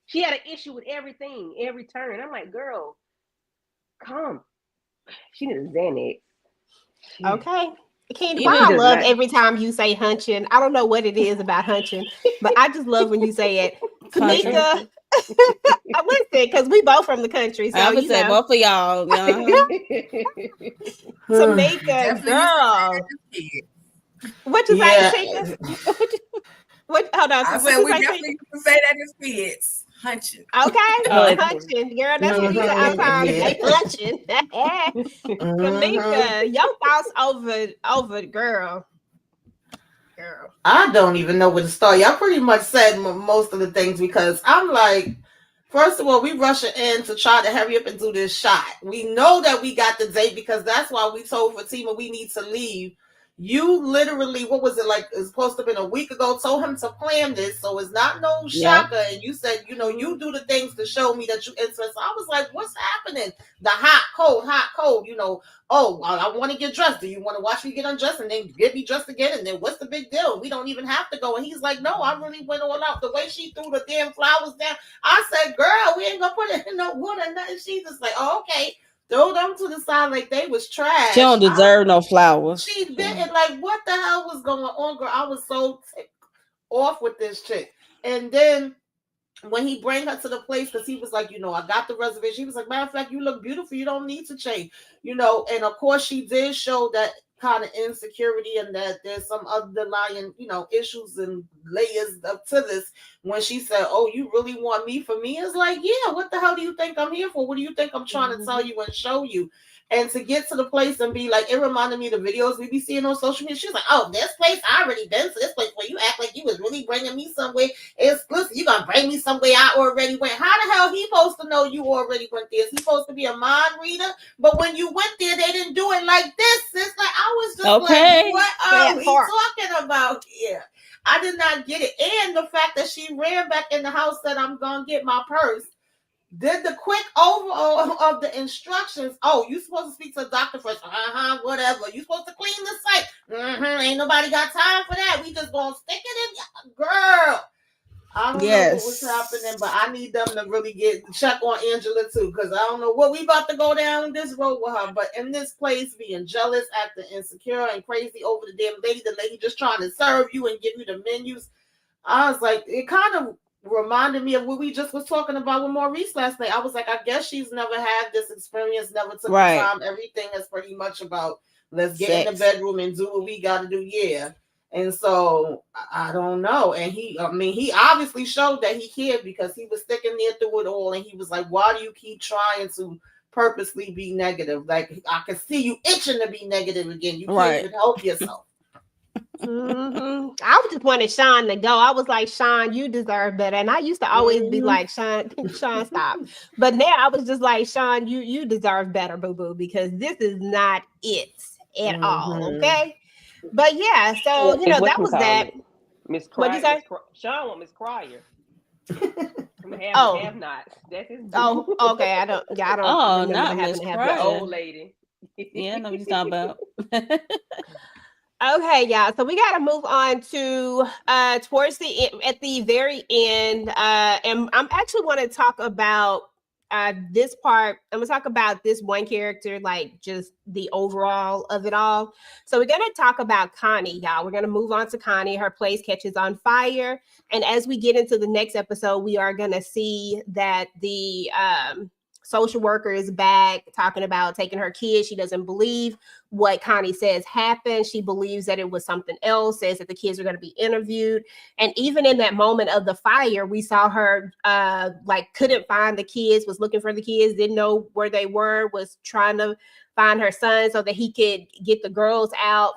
she had an issue with everything, every turn. I'm like, girl, come. She needs a Xanax. Okay. Candy, I love every time you say hunching. I don't know what it is about hunching, but I just love when you say it. Kamika, Listen, because we both from the country, so I would say both of y'all. Tamika, Definitely used to say girl, that as kids. what you say, Yeah. Sheikah? What? Hold on, I what said you we say, definitely Sheikah? used to say that as kids. Hunching. Okay, Hunching. hunching, girl. That's what we say all the time. Yeah. They hunching. Mhm. Tamika, your thoughts over girl. I don't even know where to start. Y'all pretty much said most of the things because I'm like, first of all, we rushing in to try to hurry up and do this shot. We know that we got the date because that's why we told Fatima we need to leave. You literally, what was it like? It's supposed to have been a week ago. Told him to plan this, so it's not no Yep. shocker. And you said, you do the things to show me that you interested. I was like, what's happening? The hot, cold. Oh, I want to get dressed. Do you want to watch me get undressed and then get me dressed again? And then what's the big deal? We don't even have to go. And he's like, no, I really went all out. The way she threw the damn flowers down, I said, girl, we ain't gonna put it in no water. Nothing. She just like, oh, okay. Throw them to the side like they was trash. She don't deserve no flowers. She didn't. Like, what the hell was going on, girl? I was so ticked off with this chick. And then when he bring her to the place, because he was like, I got the reservation. He was like, matter of fact, you look beautiful. You don't need to change. And of course she did show that kind of insecurity and that there's some underlying, issues and layers up to this. When she said, oh, you really want me for me? It's like, yeah, what the hell do you think I'm here for? What do you think I'm trying to tell you and show you? And to get to the place and be like, it reminded me of the videos we be seeing on social media. She's like, oh, this place, I already been to this place where you act like you was really bringing me somewhere exclusive. You gonna bring me somewhere I already went. How the hell he supposed to know you already went there? Is he supposed to be a mind reader? But when you went there, they didn't do it like this. It's like, I was just like, what are we talking about here? I did not get it. And the fact that she ran back in the house, said, I'm gonna get my purse. Did the quick overall of the instructions. Oh, you supposed to speak to the doctor first. Whatever. You supposed to clean the site. Ain't nobody got time for that. We just gonna stick it in. Girl, I don't know what was happening, but I need them to really check on Angela too, because I don't know what we about to go down this road with her. But in this place, being jealous, acting insecure and crazy over the damn lady, the lady just trying to serve you and give you the menus. I was like, it kind of reminded me of what we just was talking about with Maurice last night. I was like, I guess she's never had this experience, never took the time. Everything is pretty much about let's get in the bedroom and do what we got to do. Yeah. And so I don't know. And he obviously showed that he cared because he was sticking there through it all. And he was like, why do you keep trying to purposely be negative? Like, I can see you itching to be negative again. You can't even help yourself. I just wanted Sean to go. I was like, Sean, you deserve better. And I used to always be like, Sean, stop. But now I was just like, Sean, you deserve better, boo boo, because this is not it at all. Okay. But yeah, so that was that. Miss What did you say? Sean want Miss Crier. Have not. That's his. Oh, okay. I don't remember not having Miss to have the old lady. Yeah, I know what you're talking about. Okay, yeah. So we got to move on to towards at the very end, and I'm actually want to talk about this part. I'm gonna talk about this one character, like just the overall of it all. So we're gonna talk about Connie, y'all. We're gonna move on to Connie. Her place catches on fire, and as we get into the next episode, we are gonna see that the social worker is back talking about taking her kids. She doesn't believe what Connie says happened. She believes that it was something else, says that the kids are going to be interviewed. And even in that moment of the fire, we saw her couldn't find the kids, was looking for the kids, didn't know where they were, was trying to find her son so that he could get the girls out.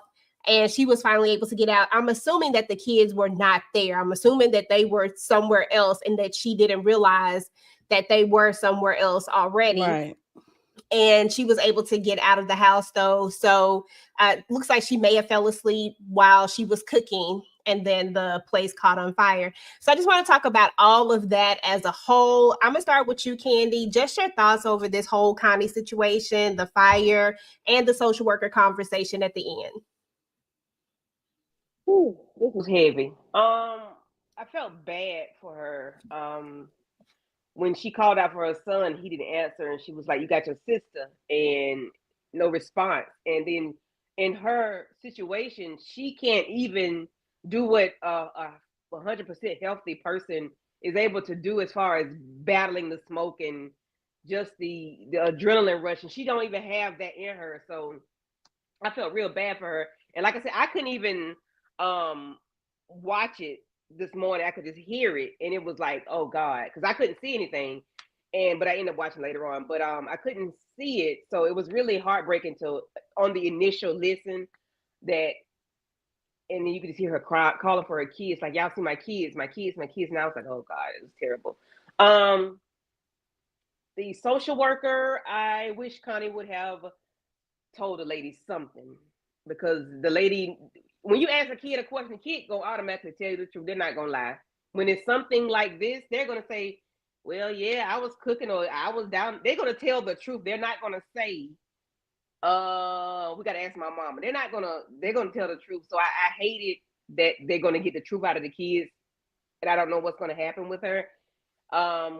And she was finally able to get out. I'm assuming that the kids were not there. I'm assuming that they were somewhere else and that she didn't realize that they were somewhere else already. Right. And she was able to get out of the house though. So looks like she may have fell asleep while she was cooking and then the place caught on fire. So I just want to talk about all of that as a whole. I'm gonna start with you, Candy. Just your thoughts over this whole Connie situation, the fire, and the social worker conversation at the end. Ooh, this was heavy. I felt bad for her. When she called out for her son, he didn't answer, and she was like, "You got your sister," and no response. And then in her situation, she can't even do what a 100% healthy person is able to do as far as battling the smoke and just the adrenaline rush, and she don't even have that in her. So I felt real bad for her. And like I said, I couldn't even watch it this morning. I could just hear it, and it was like, oh God, because I couldn't see anything. But I ended up watching later on. But I couldn't see it, so it was really heartbreaking to on the initial listen that. And then you could just hear her cry, calling for her kids, like, y'all see my kids, my kids, my kids. And I was like, oh God, it was terrible. The social worker, I wish Connie would have told the lady something, because the lady, when you ask a kid a question, the kid go automatically tell you the truth. They're not gonna lie. When it's something like this, they're gonna say, well, yeah, I was cooking or I was down. They're gonna tell the truth. They're not gonna say, we gotta ask my mama. They're gonna tell the truth. So I hated that they're gonna get the truth out of the kids, and I don't know what's gonna happen with her,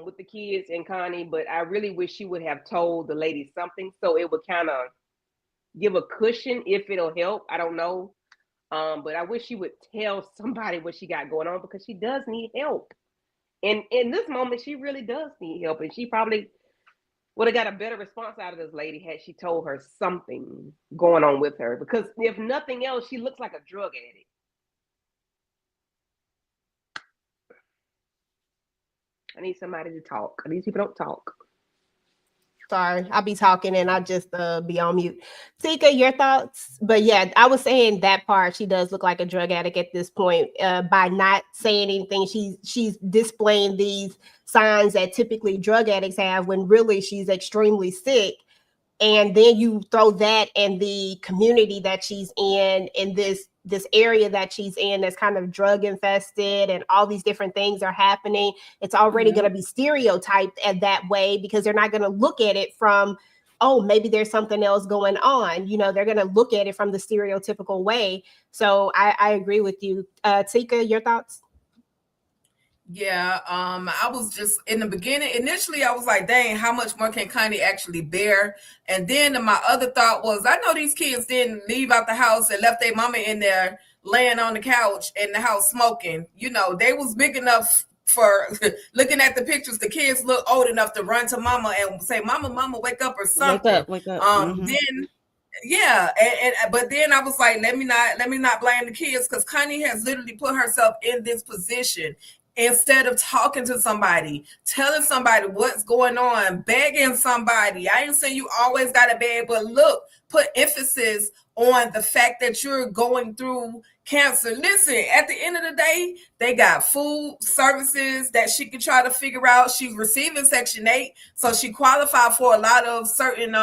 with the kids and Connie. But I really wish she would have told the lady something, so it would kind of give a cushion, if it'll help. I don't know. But I wish she would tell somebody what she got going on, because she does need help. And in this moment, she really does need help, and she probably would have got a better response out of this lady had she told her something going on with her. Because if nothing else, she looks like a drug addict. I need somebody to talk. These people don't talk. Sorry, I'll be talking and I'll just be on mute. Tika, your thoughts? But yeah, I was saying that part. She does look like a drug addict at this point by not saying anything. She's displaying these signs that typically drug addicts have, when really she's extremely sick. And then you throw that and the community that she's in this area that she's in that's kind of drug infested, and all these different things are happening. It's already going to be stereotyped at that way, because they're not going to look at it from, oh, maybe there's something else going on. They're going to look at it from the stereotypical way. So I agree with you. Tika, your thoughts? Yeah, I was just in the beginning. Initially, I was like, "Dang, how much more can Connie actually bear?" And then my other thought was, I know these kids didn't leave out the house and left their mama in there laying on the couch in the house smoking. They was big enough for looking at the pictures. The kids look old enough to run to mama and say, "Mama, mama, wake up," or something. Wake up. Then. Yeah, but then I was like, let me not blame the kids, because Connie has literally put herself in this position. Instead of talking to somebody, telling somebody what's going on, begging somebody. I ain't saying you always got to beg, but look, put emphasis on the fact that you're going through cancer. Listen, at the end of the day, they got food services that she can try to figure out. She's receiving Section 8, so she qualified for a lot of certain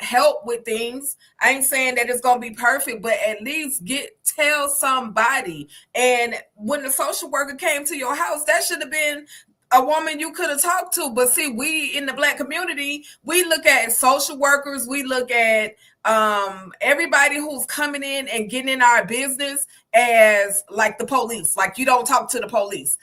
help with things. I ain't saying that it's gonna be perfect, but at least tell somebody. And when the social worker came to your house, that should have been a woman you could have talked to. But see, we in the Black community, we look at social workers, we look at everybody who's coming in and getting in our business as like the police. Like, you don't talk to the police.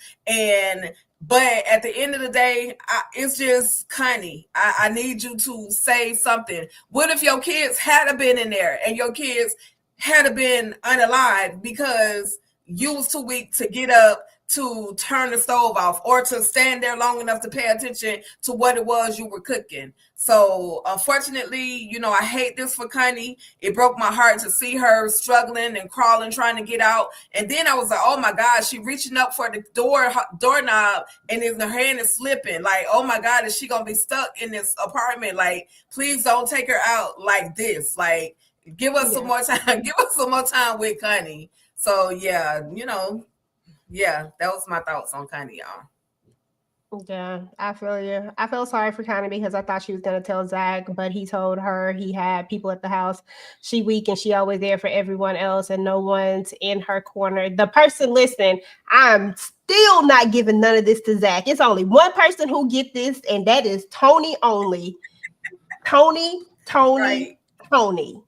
But at the end of the day, it's just, Connie, I need you to say something. What if your kids had been in there and your kids had been unalive because you was too weak to get up to turn the stove off or to stand there long enough to pay attention to what it was you were cooking? So unfortunately, I hate this for Connie. It broke my heart to see her struggling and crawling, trying to get out. And then I was like, oh my God, she reaching up for the doorknob and her hand is slipping. Like, oh my God, is she going to be stuck in this apartment? Like, please don't take her out like this. Like, give us some more time. Give us some more time with Connie. So yeah, that was my thoughts on Connie, y'all. Yeah, I feel you. I feel sorry for Connie, because I thought she was going to tell Zach, but he told her he had people at the house. She weak and she always there for everyone else, and no one's in her corner. The person listening, I'm still not giving none of this to Zach. It's only one person who get this, and that is Tony only. Tony. Right. Tony.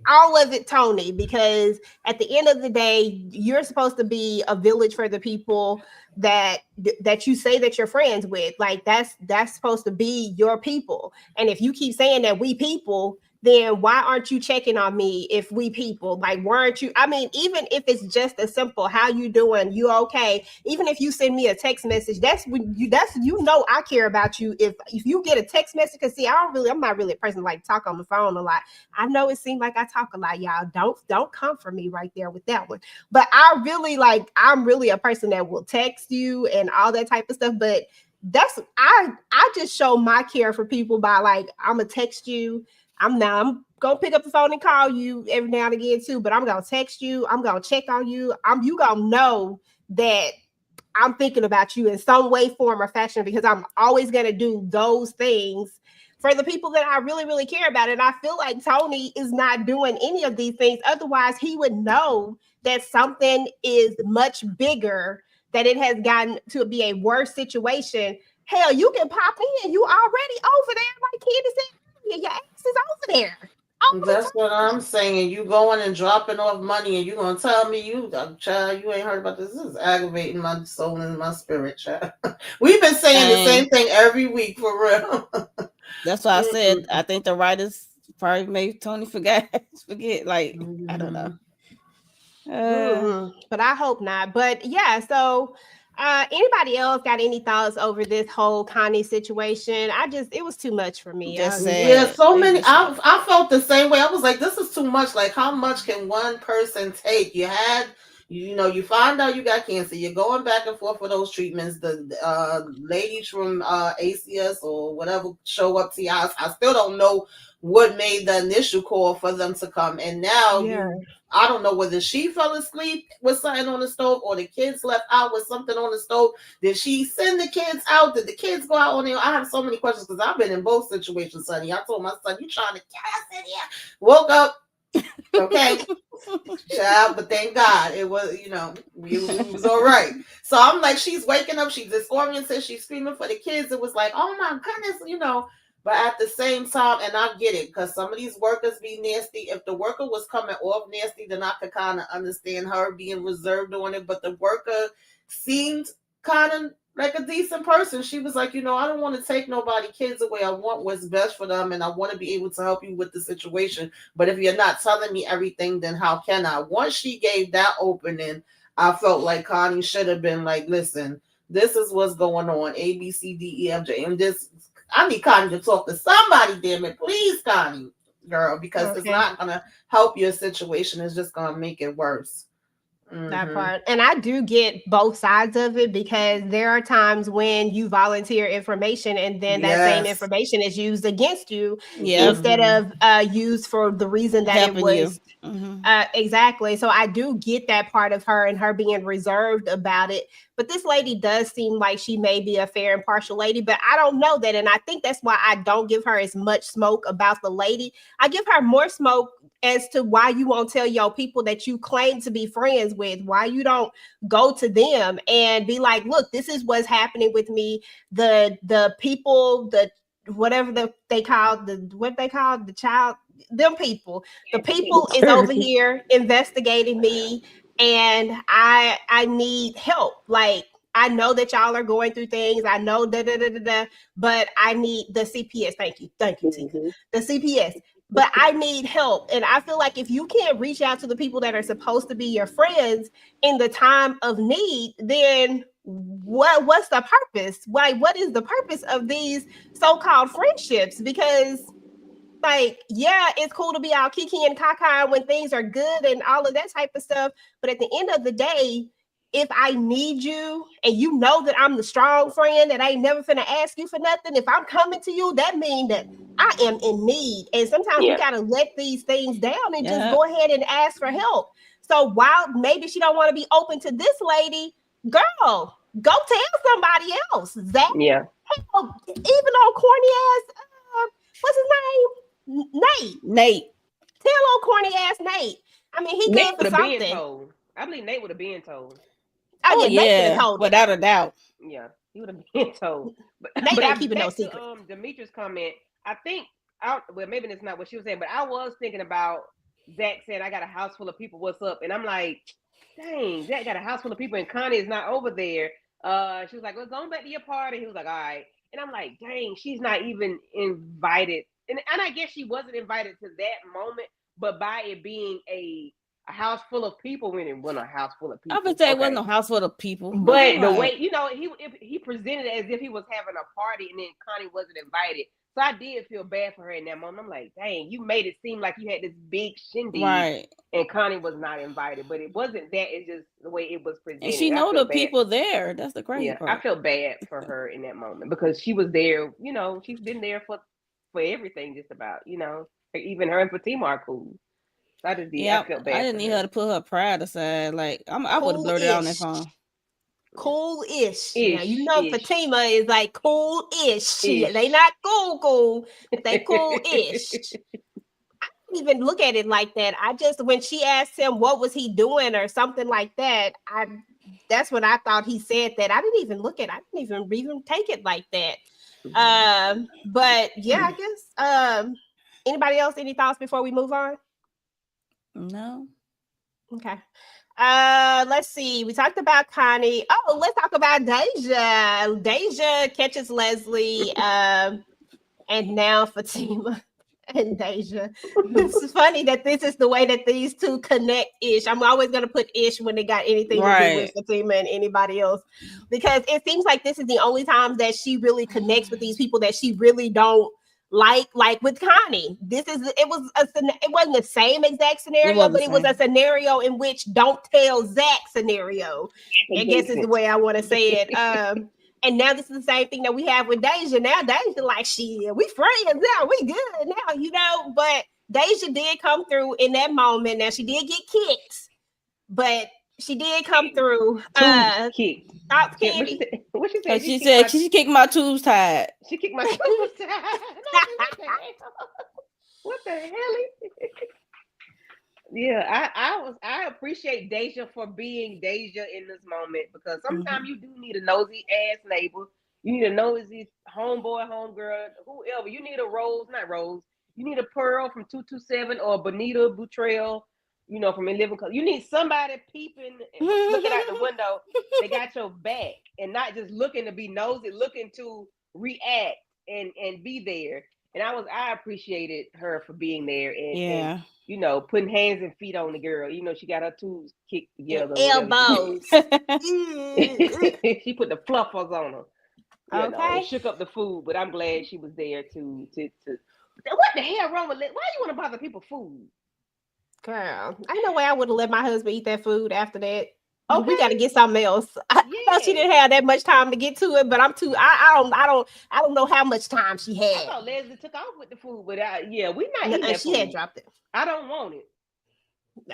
All of it, Tony, because at the end of the day, you're supposed to be a village for the people that you say that you're friends with. Like, that's supposed to be your people. And if you keep saying that we people, then why aren't you checking on me if we people? Like, weren't you? I mean, even if it's just a simple, how you doing? You okay? Even if you send me a text message, that's when you know I care about you. If you get a text message, because see, I'm not really a person like talk on the phone a lot. I know it seems like I talk a lot, y'all. Don't come for me right there with that one. But I'm really a person that will text you and all that type of stuff. But I just show my care for people by like, I'm gonna text you. I'm gonna pick up the phone and call you every now and again too, but I'm gonna text you. I'm gonna check on you. You gonna know that I'm thinking about you in some way, form, or fashion, because I'm always gonna do those things for the people that I really, really care about. And I feel like Tony is not doing any of these things. Otherwise, he would know that something is much bigger, that it has gotten to be a worse situation. Hell, you can pop in. You already over there, like Candy said earlier. Your ass is over there. All the That's what I'm saying. You going and dropping off money, and you gonna tell me child, you ain't heard about this. This is aggravating my soul and my spirit, child. We've been saying the same thing every week for real. That's why I said I think the writers probably made Tony forget. Like, I don't know. But I hope not. But yeah, so anybody else got any thoughts over this whole Connie situation? It was too much for me. Just Yeah, sad. so It many. just sad. I felt the same way. I was like, this is too much. Like, how much can one person take? You find out you got cancer. You're going back and forth for those treatments. The ladies from ACS or whatever show up to your house. I still don't know what made the initial call for them to come. And now I don't know whether she fell asleep with something on the stove or the kids left out with something on the stove. Did she send the kids out? Did the kids go out on their own? I have so many questions because I've been in both situations, sonny. I told my son, you trying to get us in here. Woke up. Okay. Child, but thank God it was, it was all right. So I'm like, she's waking up, she's disoriented, she's screaming for the kids. It was like, oh my goodness. But at the same time, and I get it, because some of these workers be nasty. If the worker was coming off nasty, then I could kind of understand her being reserved on it. But the worker seemed kind of like a decent person. She was like, I don't want to take nobody kids away. I want what's best for them, and I want to be able to help you with the situation. But if you're not telling me everything, then how can I? Once she gave that opening, I felt like Connie should have been like, listen, this is what's going on. A, B, C, D, E, F, J. And I need Connie to talk to somebody, damn it. Please, Connie, girl, because it's not going to help your situation. It's just going to make it worse. That part. And I do get both sides of it, because there are times when you volunteer information and then that same information is used against you instead of used for the reason that helping it was. Exactly. So I do get that part of her and her being reserved about it. But this lady does seem like she may be a fair and partial lady, but I don't know that. And I think that's why I don't give her as much smoke about the lady. I give her more smoke as to why you won't tell your people that you claim to be friends with, why you don't go to them and be like, look, this is what's happening with me. The people, they call the child, them people, the people is over here investigating me, and I need help. Like, I know that y'all are going through things. I know but I need the CPS. Thank you, Tina. The CPS. But I need help. And I feel like if you can't reach out to the people that are supposed to be your friends in the time of need, then what's the purpose? What is the purpose of these so-called friendships? Because, like, yeah, it's cool to be out kiki and kaka when things are good and all of that type of stuff. But at the end of the day, if I need you and you know that I'm the strong friend that I ain't never finna ask you for nothing, if I'm coming to you, that means that I am in need. And sometimes we gotta let these things down and just go ahead and ask for help. So while maybe she don't want to be open to this lady, girl, go tell somebody else. Zach, hell, even on corny ass, what's his name? Nate. Tell old corny ass Nate. I mean, he Nate good for something. Been told. I believe Nate would have been told. Oh yeah, Nate would have told without a doubt. Yeah, he would have been told. But Nate ain't keeping no secret. Demetrius' comment, I think, well, maybe that's not what she was saying, but I was thinking about Zach saying, I got a house full of people, what's up? And I'm like, dang, Zach got a house full of people and Connie is not over there. She was like, well, going back to your party. He was like, all right. And I'm like, dang, she's not even invited and I guess she wasn't invited to that moment, but by it being a house full of people, when it wasn't a house full of I people, would say it okay. wasn't no house full of people. But the way, he presented it as if he was having a party, and then Connie wasn't invited. So I did feel bad for her in that moment. I'm like, dang, you made it seem like you had this big shindig, right, and Connie was not invited. But it wasn't that. It's just the way it was presented. and she I know feel the bad. people there. That's the crazy Yeah, part. I felt bad for her in that moment because she was there. She's been there for everything, just about. Even her and Fatima are cool. So I just did. Yeah, I felt I bad didn't for need her. her to put her pride aside. Like I would have blurted out on that phone. Cool-ish. Now Ish. Fatima is like cool-ish. Ish. They not cool, but they cool-ish. I didn't even look at it like that. I just, when she asked him what was he doing or something like that, that's what I thought he said. That I didn't even look at. I didn't even take it like that. But yeah, I guess. Anybody else? Any thoughts before we move on? No. Okay. Let's see. We talked about Connie. Oh, let's talk about Deja. Deja catches Leslie, and now Fatima and Deja. It's funny that this is the way that these two connect ish. I'm always gonna put ish when they got anything to do with Fatima and anybody else, because it seems like this is the only time that she really connects with these people that she really don't like with Connie. It wasn't the same exact scenario, but it was a scenario in which don't tell Zach scenario. I guess is the way I want to say it. And now this is the same thing that we have with Deja. Now Deja like, shit, we friends now, we good now, but Deja did come through in that moment. Now she did get kicked, but she did come through. Kicked. Candy. What she said? She said she kicked my tubes tied. She kicked my tubes tied. What the hell? Yeah, I appreciate Deja for being Deja in this moment, because sometimes you do need a nosy ass neighbor. You need a nosy homeboy, homegirl, whoever. You need a Rose, not Rose. You need a Pearl from 227 or Bonita Boutrell, from In Living Color. You need somebody peeping, looking out the window. They got your back and not just looking to be nosy, looking to react and be there. And I appreciated her for being there and putting hands and feet on the girl. She got her tubes kicked together. Elbows. She put the fluffers on her. And shook up the food, but I'm glad she was there to what the hell wrong with it? Why you want to bother people's food? Girl, ain't no way I would have let my husband eat that food after that. Okay. We got to get something else. I thought she didn't have that much time to get to it, but I'm too. I don't know how much time she had. I thought Leslie took off with the food, but we not eating that she food. had dropped it. I don't want it.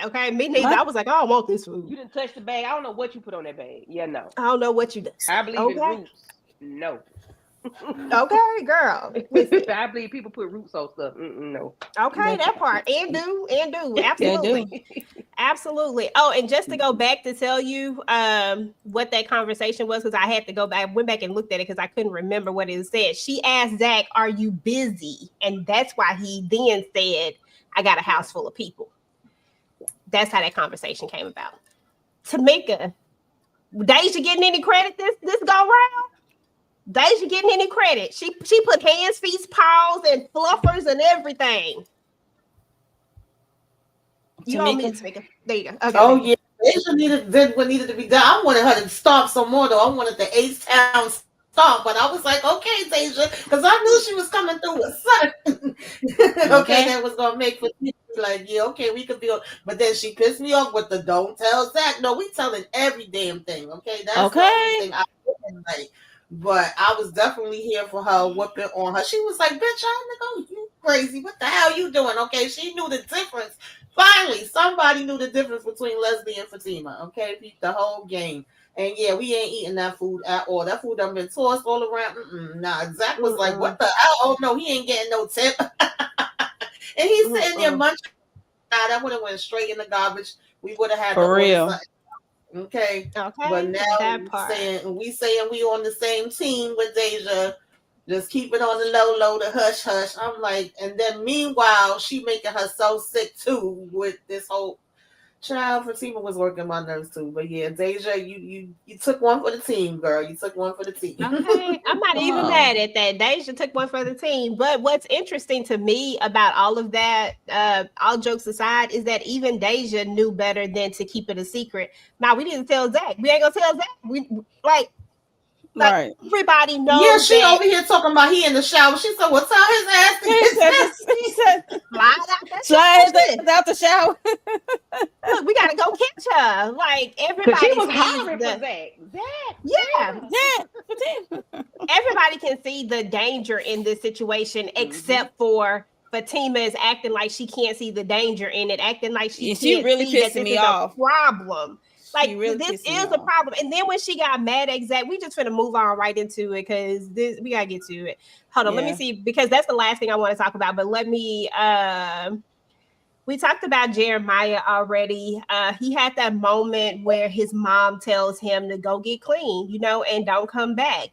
Okay, me neither. I was like, I don't want this food. You didn't touch the bag. I don't know what you put on that bag. Yeah, no. I don't know what you did. I believe in roots. No. Okay, girl. I believe people put roots on stuff. No. Okay, that part. And do. Absolutely. Absolutely. Oh, and just to go back to tell you what that conversation was, because I had to go back, went back and looked at it because I couldn't remember what it said. She asked Zach, "Are you busy?" And that's why he then said, "I got a house full of people." That's how that conversation came about. Tamika, Deja getting any credit this go round? Deja getting any credit? She put hands, feet, paws, and fluffers and everything. You don't mean Tamika. There you go. Okay, oh yeah, Deja did what needed to be done. I wanted her to stomp some more though. I wanted the H-Town stomp, but I was like, okay, Deja, because I knew she was coming through with something. Okay, that was gonna make for like, yeah, okay, we could be. But then she pissed me off with the "don't tell Zach." No, we telling every damn thing. Okay, that's the only thing I didn't like. But I was definitely here for her, whipping on her. She was like, "Bitch, I'm like, you crazy? What the hell you doing?" Okay, she knew the difference. Finally, somebody knew the difference between Leslie and Fatima. Okay, beat the whole game. And yeah, we ain't eating that food at all. That food done been tossed all around. Nah, Zach was like, "What the hell? Oh no, he ain't getting no tip." And he's sitting there munching. Nah, that would have went straight in the garbage. We would have had for real. Okay. But now we saying we on the same team with Deja. Just keep it on the low, the hush hush. I'm like, and then meanwhile, she making her so sick too with this whole Child, Fatima was working my nerves too. But yeah, Deja, you took one for the team, girl. You took one for the team. Okay, I'm not Come even on. mad at that. Deja took one for the team. But what's interesting to me about all of that, all jokes aside, is that even Deja knew better than to keep it a secret. Now we didn't tell Zach. We ain't gonna tell Zach. We like Right. everybody Yeah, knows she that over here talking about he in the shower. She said, "Well, tell his ass to He get said this. He said, slide out that slide shower shit. out the shower. Look, we gotta go catch her. Like Cause she everybody was sees hollering for the Zach. Zach, yeah. Yeah. Fatima. Everybody can see the danger in this situation, mm-hmm. except for Fatima is acting like she can't see the danger in it, acting like she Yeah, she can't really see that pissing this me is a off. problem. Like She really this pissing me is a off. problem. And then when she got mad at Zach, we just finna move on right into it because this we gotta get to it. Hold on, let me Yeah. see because that's the last thing I want to talk about. But let me we talked about Jeremiah already. He had that moment where his mom tells him to go get clean, and don't come back.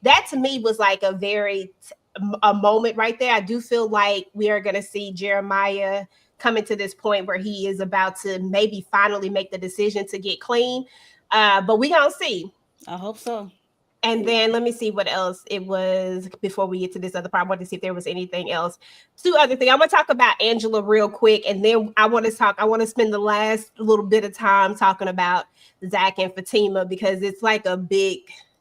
That to me was like a moment right there. I do feel like we are going to see Jeremiah coming to this point where he is about to maybe finally make the decision to get clean. But we gonna see. I hope so. And then let me see what else it was before we get to this other part. I want to see if there was anything else. Two other things. I'm gonna talk about Angela real quick, and then I want to spend the last little bit of time talking about Zach and Fatima because it's like a big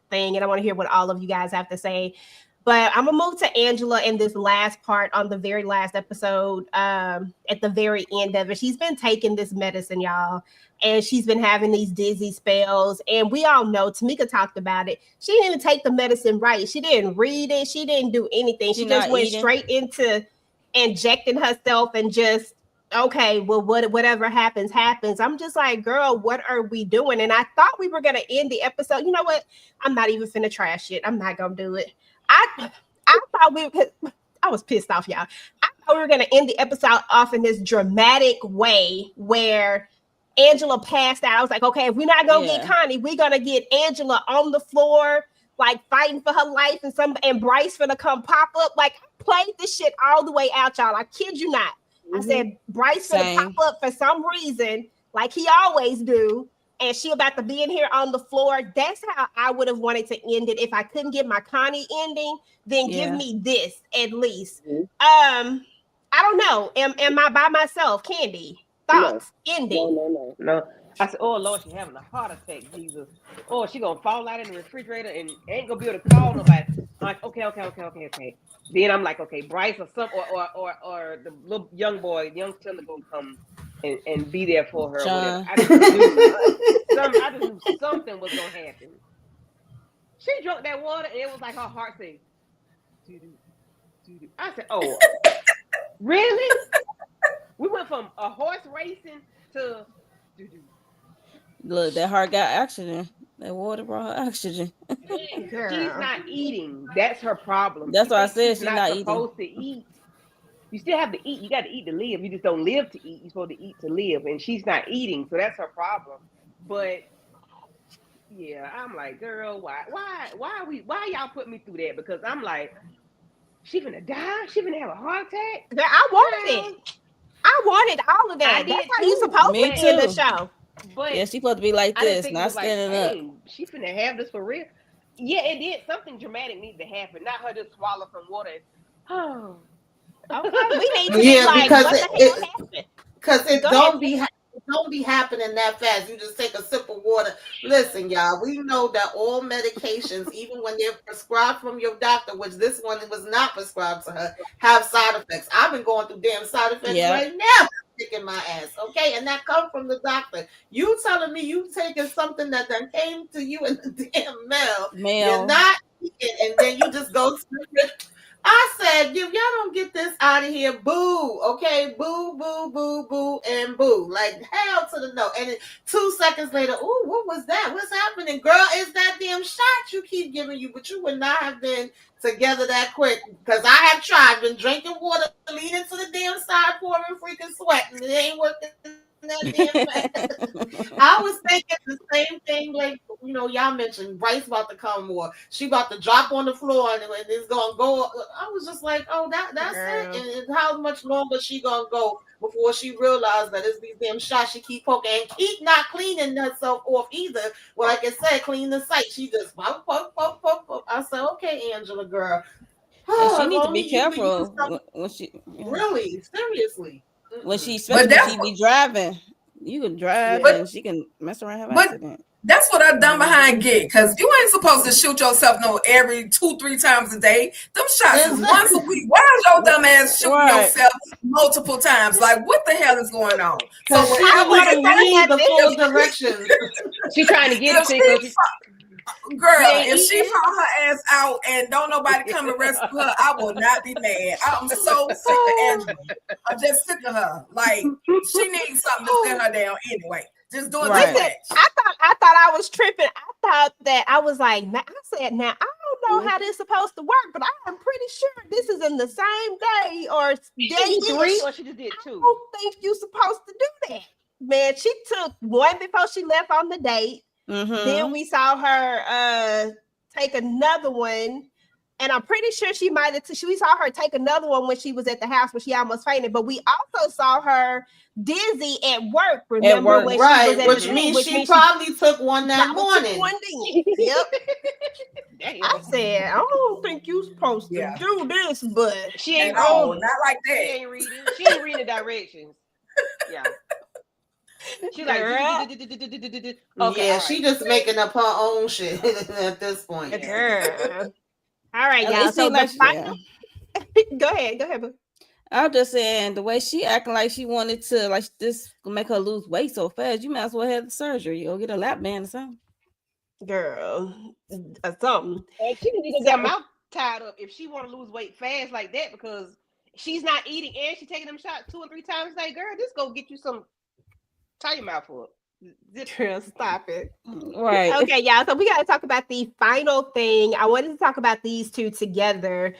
thing, and I want to hear what all of you guys have to say. But I'm gonna move to Angela in this last part on the very last episode. At the very end of it, she's been taking this medicine, y'all, and she's been having these dizzy spells. And we all know, Tamika talked about it. She didn't even take the medicine right. She didn't read it. She didn't do anything. She She just not went eating. straight into injecting herself and just okay, well, whatever happens, happens. I'm just like, girl, what are we doing? And I thought we were gonna end the episode. You know what? I'm not even finna trash it. I'm not gonna do it. I I thought I was pissed off, y'all. I thought we were gonna end the episode off in this dramatic way where Angela passed out. I was like, okay, if we're not gonna get Yeah. Connie, we're gonna get Angela on the floor, like fighting for her life, and Bryce gonna come pop up. Like I played this shit all the way out, y'all. I kid you not. I said Bryce gonna pop Same. up for some reason, like he always do, and she about to be in here on the floor. That's how I would have wanted to end it. If I couldn't get my Connie ending, then give Yeah. me this at least. Mhm. I don't know. Am I by myself? Candy thoughts ending. No. I said, oh Lord, she having a heart attack, Jesus. Oh, she gonna fall out in the refrigerator and ain't gonna be able to call nobody. I'm like, okay. Then I'm like, okay, Bryce or some or the little young boy, young Tiller gonna come and be there for her or whatever. John. I just knew I just knew something was gonna happen. She drank that water and it was like her heart saying, doo-doo, doo-doo. I said, oh, really? We went from a horse racing to doo-doo. Look, that heart got oxygen. That water brought her oxygen. Girl. She's not eating. That's her problem. That's She why I thinks said she's she's not not eating. supposed to eat. You still have to eat. You got to eat to live. You just don't live to eat. You're supposed to eat to live. And she's not eating, so that's her problem. But yeah, I'm like, girl, why y'all put me through that? Because I'm like, she finna die. She finna have a heart attack. Girl, I wanted it. I wanted all of that. I That's did how you too. supposed Me to end the too. show. But Yeah, she supposed to be like I didn't this, think it not was like, standing up. dang, she finna have this for real. Yeah, it did. Something dramatic needed to happen. Not her just swallow some water. Oh. Okay, we need to be Yeah, like, because what the hell happened? it Go ahead. don't be happening that fast. You just take a sip of water. Listen, y'all, we know that all medications, even when they're prescribed from your doctor, which this one was not prescribed to her, have side effects. I've been going through damn side effects Yeah. right now, kicking my ass. Okay, and that come from the doctor. You telling me you taking something that then came to you in the damn mail. You're Male. not eating, and then you just go. I said, if y'all don't get this out of here, boo, okay? Boo, boo, boo, boo, and boo. Like, hell to the no. And then 2 seconds later, ooh, what was that? What's happening? Girl, it's that damn shot you keep giving you, but you would not have been together that quick. Because I have tried, been drinking water, leaning to the damn side, pouring freaking sweat, and it ain't working that damn fast. I I was thinking the same thing. Like y'all mentioned Bryce about to come, or she about to drop on the floor and it's gonna go. I was just like, oh, that's Girl. it. And how much longer she gonna go before she realized that it's these damn shots she keep poking and keep not cleaning herself off either. Well, like I said, clean the site. She just poke, poke, poke, poke, poke. I said, okay, Angela, girl. And she As needs to long be as you can use careful something when she really seriously. when she, But especially when that's she be driving. You can drive Yeah. and she can mess around and have an but accident. that's what I done behind gig, because you ain't supposed to shoot yourself no every 2-3 times a day. Them shots is once a week. Why is your dumb ass shooting Right. yourself multiple times? Like, what the hell is going on? So Because she when I didn't was even read the full directions. She trying to get if it to because girl, she ain't if she eating. found her ass out and don't nobody come and rescue her, I will not be mad. I'm so sick of Angela. I'm just sick of her. Like, she needs something to sit her down anyway. Just doing Right. too Listen, much. I thought I was tripping. I thought that I was like, I said, now I don't know how this is supposed to work, but I am pretty sure this is in the same day or She did 3 day-ish. or she just did I 2. don't think you're supposed to do that. Man, she took one before she left on the date. Then we saw her take another one. And I'm pretty sure she might have. We saw her take another one when she was at the house when she almost fainted. But we also saw her dizzy at work. Remember work. when Right, she was at which the means which she means probably took one that probably took morning. one then. Yep. Damn. I said, I don't think you're supposed to Yeah. do this, but She At ain't all. reading. Not like She that. ain't reading. She ain't reading the directions. Yeah. She like girl, okay, Yeah, all she right. just making up her own shit at this point. Yeah. girl. All right, y'all. It So seems the like final. Go ahead, boo. I'm just saying the way she acting like she wanted to like this make her lose weight so fast. You might as well have the surgery or get a lap band or something. Girl, something. And she need to So- get her mouth tied up if she want to lose weight fast like that because she's not eating and she's taking them shots 2 and 3 times a day. Girl, this go get you some. Tie your mouth up. Girl, stop it. Right. Okay, y'all. So we got to talk about the final thing. I wanted to talk about these two together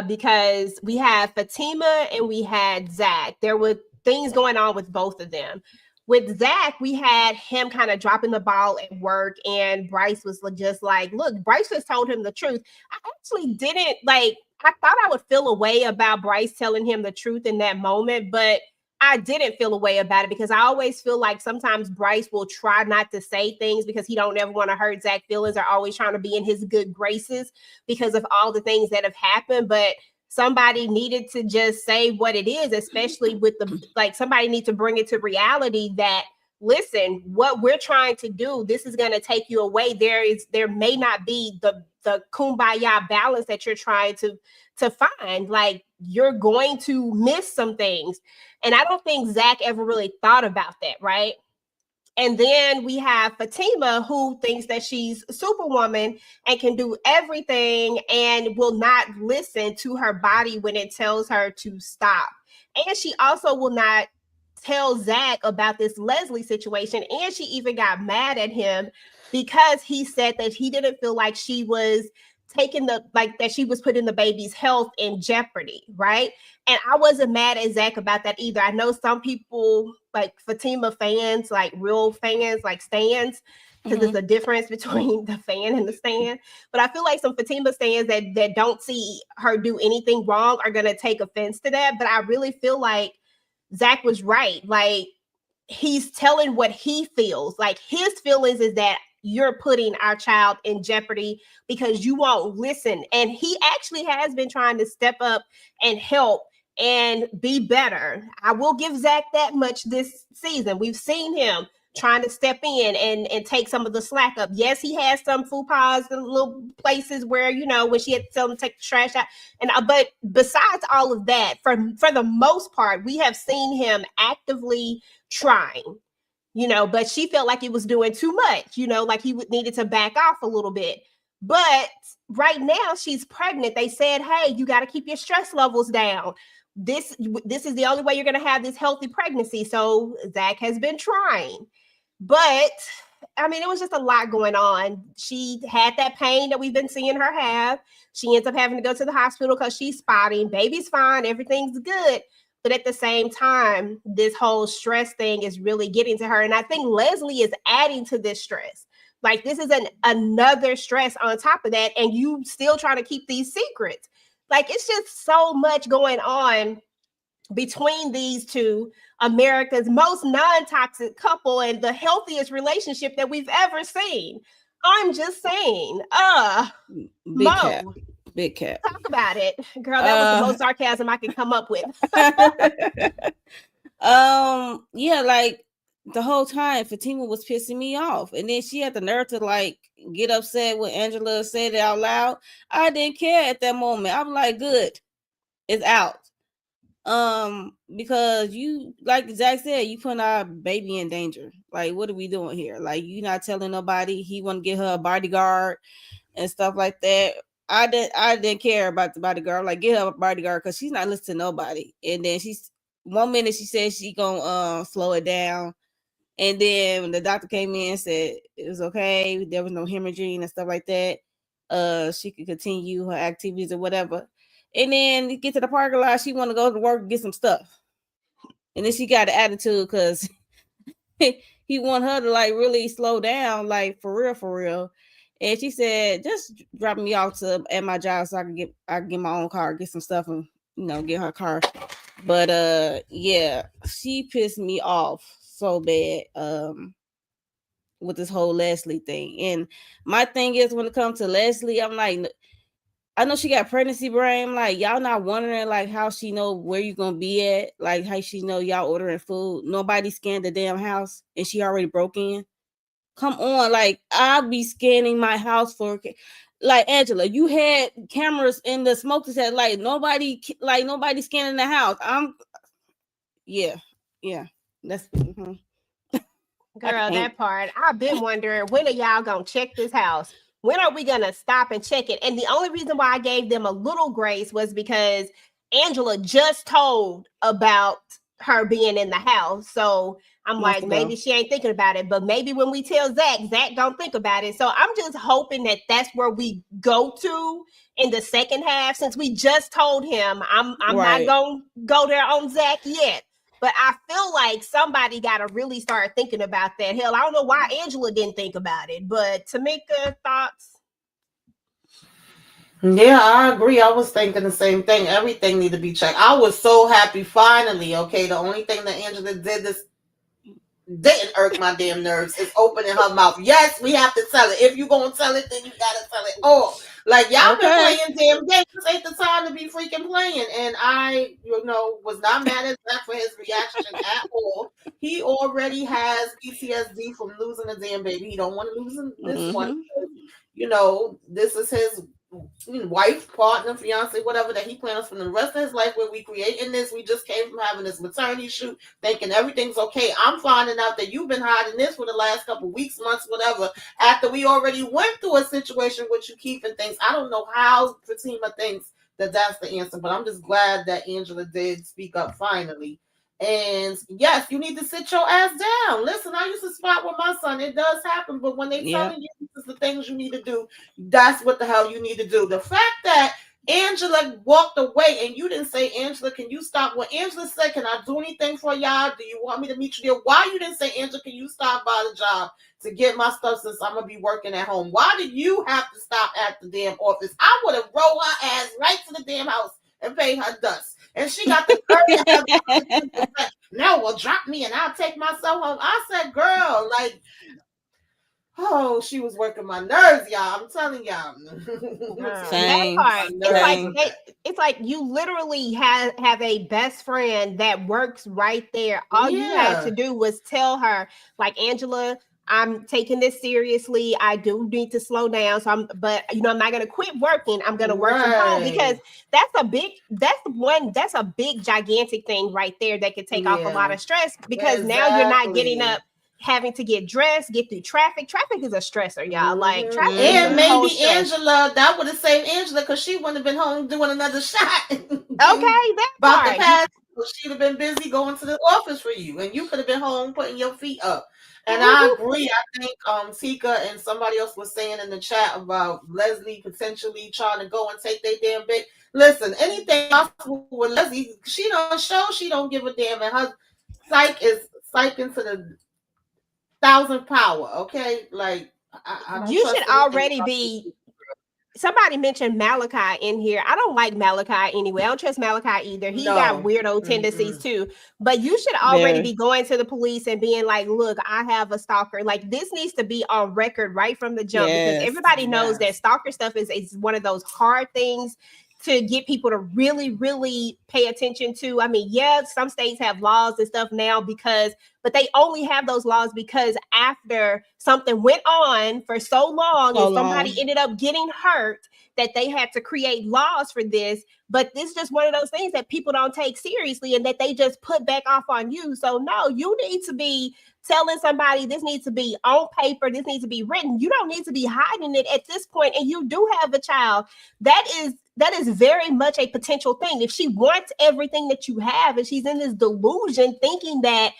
because we have Fatima and we had Zach. There were things going on with both of them. With Zach, we had him kind of dropping the ball at work, and Bryce was just like, look, Bryce just told him the truth. I actually didn't like, I thought I would feel a way about Bryce telling him the truth in that moment, but I didn't feel a way about it because I always feel like sometimes Bryce will try not to say things because he don't ever want to hurt Zach's feelings or always trying to be in his good graces because of all the things that have happened. But somebody needed to just say what it is, especially with the like somebody needs to bring it to reality that listen, what we're trying to do, this is going to take you away. There may not be the kumbaya balance that you're trying to find. Like you're going to miss some things. And I don't think Zach ever really thought about that, right? And then we have Fatima, who thinks that she's Superwoman and can do everything and will not listen to her body when it tells her to stop. And she also will not tell Zach about this Leslie situation. And she even got mad at him because he said that he didn't feel like she was taking that she was putting the baby's health in jeopardy, right? And I wasn't mad at Zach about that either. I know some people like Fatima fans, like real fans, like stans, because there's a difference between the fan and the stan. But I feel like some Fatima stans that don't see her do anything wrong are gonna take offense to that. But I really feel like Zach was right. Like he's telling what he feels. Like his feelings is that you're putting our child in jeopardy because you won't listen. And he actually has been trying to step up and help and be better. I will give Zach that much this season. We've seen him trying to step in and take some of the slack up. Yes, he has some faux pas in little places where, when she had to tell him to take the trash out. And but besides all of that, for the most part, we have seen him actively trying. But she felt like it was doing too much, like he needed to back off a little bit. But right now she's pregnant. They said, hey, you got to keep your stress levels down. This is the only way you're going to have this healthy pregnancy. So Zach has been trying. But I mean, it was just a lot going on. She had that pain that we've been seeing her have. She ends up having to go to the hospital because she's spotting. Baby's fine. Everything's good. But at the same time, this whole stress thing is really getting to her. And I think Leslie is adding to this stress. Like this is another stress on top of that. And you still trying to keep these secrets. Like it's just so much going on between these two, America's most non-toxic couple and the healthiest relationship that we've ever seen. I'm just saying. Big cap. Mo, Big cap. talk about it. Girl, that was the most sarcasm I could come up with. Yeah, like the whole time Fatima was pissing me off. And then she had the nerve to like get upset when Angela said it out loud. I didn't care at that moment. I'm like, good. It's out. Because you, like Zach said, you putting our baby in danger. Like, what are we doing here? Like, you not telling nobody. He want to get her a bodyguard and stuff like that. I didn't care about the bodyguard. Like, get her a bodyguard because she's not listening to nobody. And then she's 1 minute she said she gonna slow it down, and then when the doctor came in and said it was okay, there was no hemorrhaging and stuff like that. She could continue her activities or whatever. And then get to the parking lot, she want to go to work and get some stuff. And then she got an attitude because he want her to like really slow down, like for real. And she said, just drop me off at my job so I can get my own car, get some stuff, and get her car. But yeah, she pissed me off so bad with this whole Leslie thing. And my thing is, when it comes to Leslie, I'm like, I know she got pregnancy brain. I'm like, y'all not wondering like how she know where you gonna be at, like how she know y'all ordering food. Nobody scanned the damn house and she already broke in. Come on, like I'll be scanning my house for, like, Angela, you had cameras in the smoke detector, like nobody scanning the house. Yeah, that's Girl, that part. I've been wondering, when are y'all gonna check this house? When are we gonna stop and check it? And the only reason why I gave them a little grace was because Angela just told about her being in the house. So I'm like, maybe she ain't thinking about it, but maybe when we tell Zach don't think about it. So I'm just hoping that that's where we go to in the second half. Since we just told him, I'm not gonna go there on Zach yet. But I feel like somebody got to really start thinking about that. Hell, I don't know why Angela didn't think about it, but Tamika, thoughts? Yeah, I agree. I was thinking the same thing. Everything need to be checked. I was so happy finally. Okay, the only thing that Angela did this didn't irk my damn nerves is opening her mouth. Yes, we have to tell it. If you gonna tell it, then you gotta tell it all. Like y'all been playing damn games. This ain't the time to be freaking playing. And I, was not mad at Zach for his reaction at all. He already has PTSD from losing a damn baby. He don't want to lose this one. This is his wife, partner, fiance, whatever that he plans for the rest of his life. Where we creating this, we just came from having this maternity shoot, thinking everything's okay. I'm finding out that you've been hiding this for the last couple weeks, months, whatever. After we already went through a situation with you keeping things, I don't know how Fatima thinks that that's the answer, but I'm just glad that Angela did speak up finally. And yes, you need to sit your ass down. Listen, I used to spot with my son. It does happen, but when they telling you this is the things you need to do, that's what the hell you need to do. The fact that Angela walked away and you didn't say, Angela, can you stop? When Angela said, can I do anything for y'all? Do you want me to meet you there? Why you didn't say, Angela, can you stop by the job to get my stuff since I'm going to be working at home? Why did you have to stop at the damn office? I would have rolled her ass right to the damn house and paid her dust. And she got the nerve to have no, well, drop me and I'll take myself home. I said, girl, like, oh, she was working my nerves, y'all. I'm telling y'all. That part. It's like you literally have a best friend that works right there. All you had to do was tell her, like, Angela, I'm taking this seriously. I do need to slow down. So I'm not gonna quit working. I'm gonna work from home, because that's a big gigantic thing right there that could take off a lot of stress, because now you're not getting up, having to get dressed, get through traffic. Traffic is a stressor, y'all. Like traffic. And maybe Angela, that would have saved Angela, because she wouldn't have been home doing another shot. Okay, that about part. the past, she'd have been busy going to the office for you, and you could have been home putting your feet up. And I agree. I think Tika and somebody else was saying in the chat about Leslie potentially trying to go and take their damn bit. Listen, anything possible with Leslie, she don't show, she don't give a damn, and her psych into the thousand power. Okay, like I don't You trust should anything already about be. Somebody mentioned Malachi in here. I don't like Malachi anyway. I don't trust Malachi either. He got no. weirdo tendencies Mm-mm. too. But you should already Very. be going to the police and being like, look, I have a stalker. Like this needs to be on record right from the jump because Yes. everybody knows that Yes. stalker stuff is one of those hard things to get people to really, really pay attention to. I mean, yeah, some states have laws and stuff now because, but they only have those laws because after something went on for so long So and somebody long. ended up getting hurt that they had to create laws for this. But this is just one of those things that people don't take seriously and that they just put back off on you. So no, you need to be telling somebody this needs to be on paper, this needs to be written. You don't need to be hiding it at this point. And you do have a child. That is very much a potential thing. If she wants everything that you have and she's in this delusion thinking that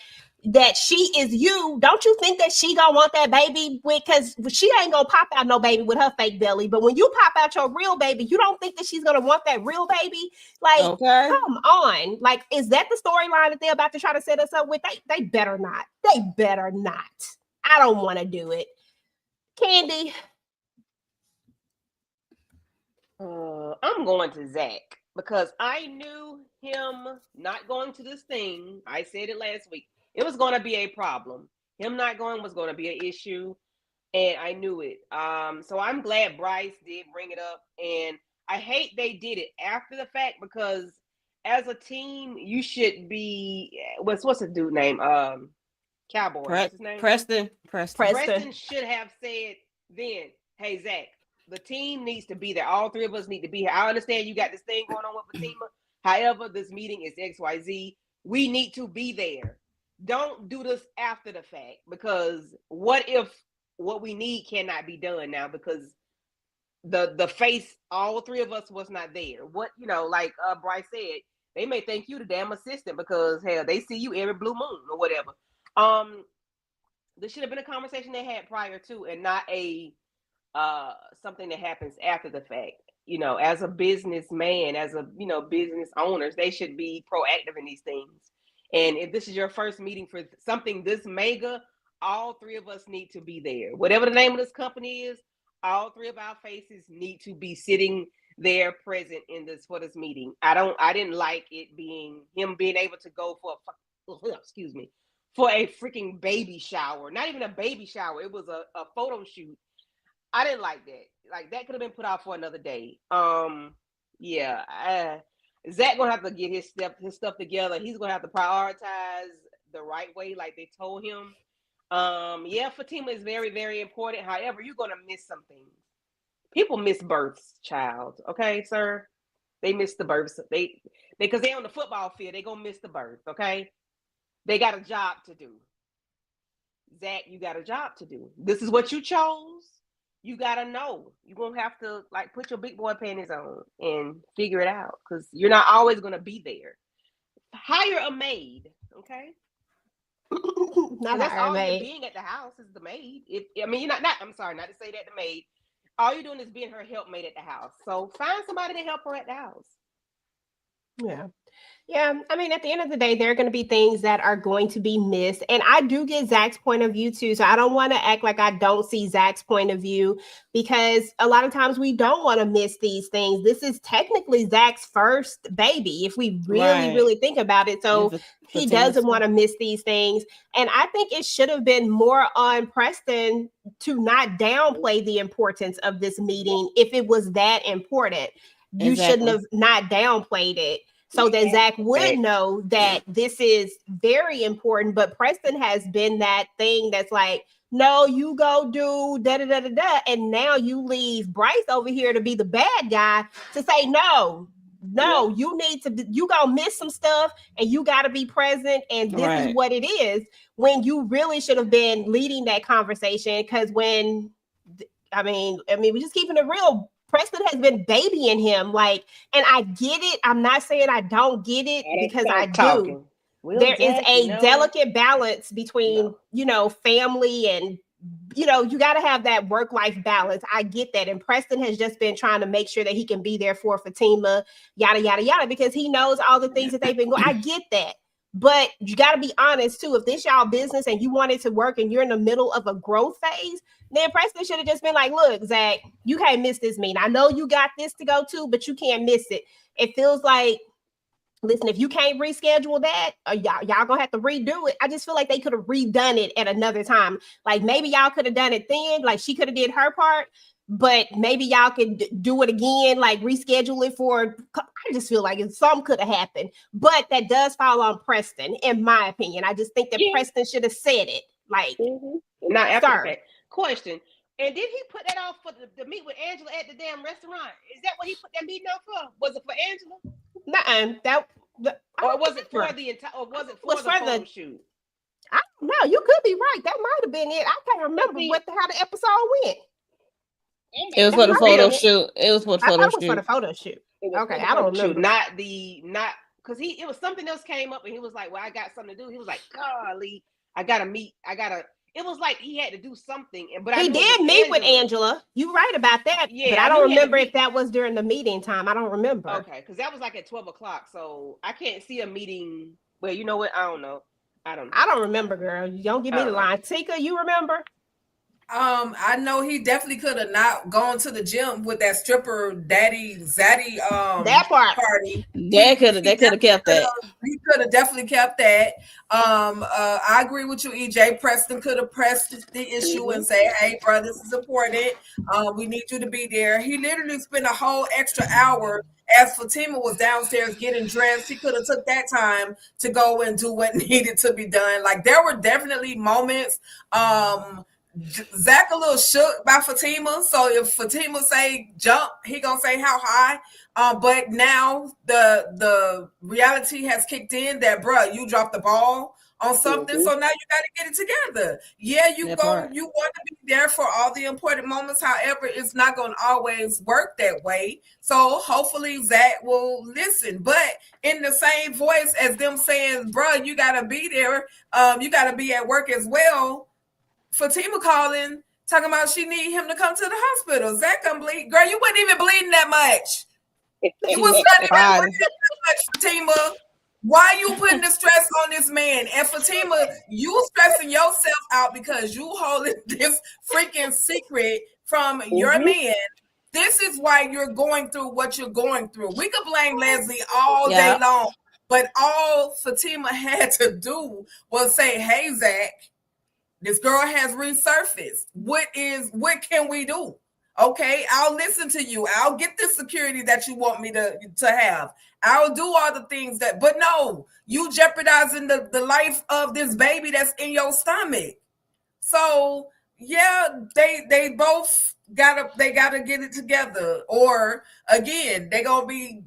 she is you, don't you think that she gonna want that baby with, because she ain't gonna pop out no baby with her fake belly, but when you pop out your real baby, you don't think that she's gonna want that real baby? Like, Okay. come on. Like, is that the storyline that they're about to try to set us up with? They better not. They better not. I don't want to do it. Candy. I'm going to Zach because I knew him not going to this thing. I said it last week. It was going to be a problem. Him not going was going to be an issue, and I knew it. So I'm glad Bryce did bring it up, and I hate they did it after the fact because as a team, you should be. What's the dude name? Cowboy. What's his name? Preston. Preston should have said then, "Hey Zach, the team needs to be there. All three of us need to be here. I understand you got this thing going on with Fatima. However, this meeting is XYZ. We need to be there. Don't do this after the fact because what if what we need cannot be done now because the face, all three of us was not there. What, like Bryce said, they may think you the damn assistant because hell, they see you every blue moon or whatever. This should have been a conversation they had prior to and not a something that happens after the fact. As a businessman, as a business owners, they should be proactive in these things. And if this is your first meeting for something this mega, all three of us need to be there. Whatever the name of this company is, all three of our faces need to be sitting there present in this for this meeting. I didn't like it being him being able to go for a freaking baby shower. Not even a baby shower. It was a photo shoot. I didn't like that. Like that could have been put out for another day. Zach gonna have to get his stuff together. He's gonna have to prioritize the right way, like they told him. Fatima is very, very important. However, you're gonna miss some things. People miss births, child. Okay, sir. They miss the births. They because they're on the football field, they gonna miss the birth. Okay, they got a job to do. Zach, you got a job to do. This is what you chose. You gotta know. You're gonna have to put your big boy panties on and figure it out because you're not always gonna be there. Hire a maid, okay? That's all you're being at the house is the maid. You're not. I'm sorry, not to say that the maid. All you're doing is being her helpmate at the house. So find somebody to help her at the house. Yeah. Yeah, I mean, at the end of the day, there are going to be things that are going to be missed. And I do get Zach's point of view too. So I don't want to act like I don't see Zach's point of view because a lot of times we don't want to miss these things. This is technically Zach's first baby, if we really, really think about it. So he doesn't want to miss these things. And I think it should have been more on Preston to not downplay the importance of this meeting if it was that important. You shouldn't have not downplayed it. So that Zach would know that this is very important. But Preston has been that thing that's like, no, you go do da da da da da. And now you leave Bryce over here to be the bad guy to say, no, you need to, you gonna miss some stuff and you got to be present. And this is what it is when you really should have been leading that conversation. Because we're just keeping it real. Preston has been babying him, and I get it. I'm not saying I don't get it because I do. There is a delicate balance between, family and you know, you got to have that work-life balance. I get that. And Preston has just been trying to make sure that he can be there for Fatima, yada, yada, yada, because he knows all the things that they've been going. I get that. But you got to be honest, too. If this y'all business and you want it to work and you're in the middle of a growth phase, then Preston should have just been like, look, Zach, you can't miss this meeting. I know you got this to go to, but you can't miss it. It feels like, listen, if you can't reschedule that, y'all gonna have to redo it. I just feel like they could have redone it at another time. Like maybe y'all could have done it then, like she could have did her part, but maybe y'all could do it again, like reschedule it for. I just feel like something could have happened, but that does fall on Preston, in my opinion. I just think that Preston should have said it. Like, not after the fact. Question. And did he put that off for the meet with Angela at the damn restaurant? Is that what he put that meeting on for? Was it for Angela? Or was it for the entire? Or was it for the photo shoot? I don't know. You could be right. That might have been it. I can't remember how the episode went. It was for the photo shoot. It was for the photo shoot. It was for the photo shoot. Okay, I don't remember. Not because it was something else came up and he was like, "Well, I got something to do." He was like, "Golly, I gotta meet. It was like he had to do something, but he did meet with Angela. You're right about that. Yeah, but I don't remember if that was during the meeting time. I don't remember. Okay, because that was like at 12:00, so I can't see a meeting. Well, you know what? I don't know. I don't remember, girl. You don't give me the line. Tika, you remember? I know he definitely could have not gone to the gym with that stripper daddy zaddy that party. They could have kept that. He could have definitely kept that. I agree with you, EJ. Preston could have pressed the issue and say, "Hey, bro, this is important. We need you to be there." He literally spent a whole extra hour as Fatima was downstairs getting dressed. He could have took that time to go and do what needed to be done. Like there were definitely moments. Zach a little shook by Fatima, so if Fatima say jump, he gonna say how high. But now the reality has kicked in that bruh, you dropped the ball on something, so now you got to get it together. Yeah, you want to be there for all the important moments. However, it's not going to always work that way. So hopefully Zach will listen, but in the same voice as them saying, bruh, you got to be there. You got to be at work as well. Fatima calling, talking about she need him to come to the hospital. Zach come bleed. Girl, you wasn't even bleeding that much. You was not even bleeding that much, Fatima. Why you putting the stress on this man? And Fatima, you stressing yourself out because you holding this freaking secret from your man. This is why you're going through what you're going through. We could blame Leslie all day long, but all Fatima had to do was say, "Hey, Zach, this girl has resurfaced. What can we do? Okay, I'll listen to you. I'll get the security that you want me to have. I'll do all the things but no, you jeopardizing the life of this baby that's in your stomach." So yeah, they both gotta get it together. Or again, they're gonna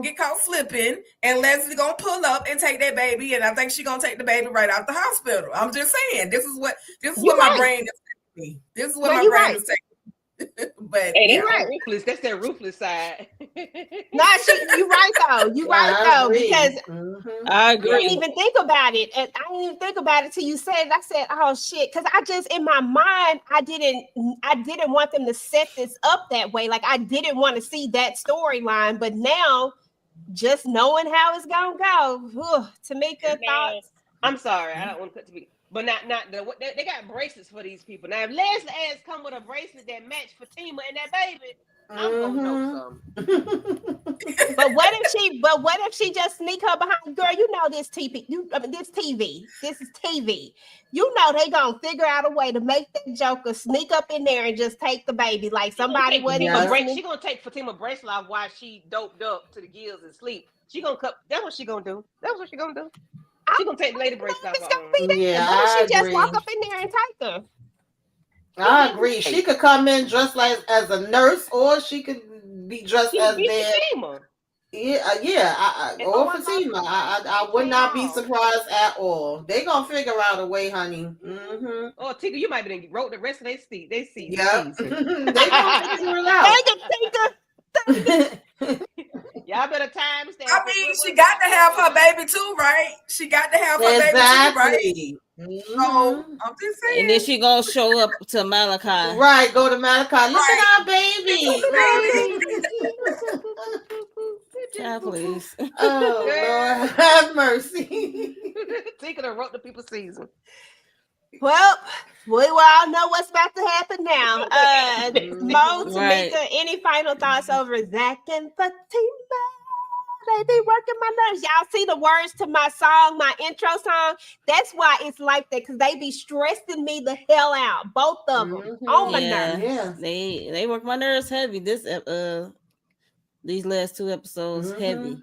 get caught slipping, and Leslie gonna pull up and take that baby, and I think she gonna take the baby right out the hospital. I'm just saying, this is what my brain is telling me. This is what my brain is telling me. But ruthless. That's their ruthless side. You're right though. You're right though, because I agree. I didn't even think about it, and I didn't even think about it till you said it. I said, "Oh shit," because I just in my mind I didn't want them to set this up that way. Like I didn't want to see that storyline, but now just knowing how it's gonna go, Tamika thoughts. I'm sorry, I don't want to cut to be. But they got bracelets for these people. Now, if Leslie ass come with a bracelet that match Fatima and that baby, I'm gonna know something. But what if she just sneak her behind? Girl, you know this TV. This is TV. You know they gonna figure out a way to make that Joker sneak up in there and just take the baby. Like somebody wasn't She gonna take Fatima bracelet off while she doped up to the gills and sleep. She gonna cut. That's what she gonna do. She gonna take the lady bracelet off. She just walk up in there and take her. I agree. She could come in dressed like as a nurse, or she could be dressed as Fatima. Or Fatima. I would not be surprised at all. They gonna figure out a way, honey. Mm-hmm. Oh, Tika, you might be wrote the rest of their seat. They see. Yeah. They gonna figure it out. Y'all better time stamp. I mean, she got to have her baby too, right? She got to have her baby too, right? So I'm just saying. And then she gonna show up to Malachi. Right, go to Malachi. Look Right. at our baby. Child, please. Oh Lord, have mercy. Tika done wrote the people season. Well, we all know what's about to happen now. Mo, Right. Tamika, any final thoughts over Zach and Fatima? They be working my nerves. Y'all see the words to my song, my intro song? That's why it's like that, because they be stressing me the hell out. Both of them. On my nerves. Yeah. They work my nerves heavy. These last 2 episodes heavy.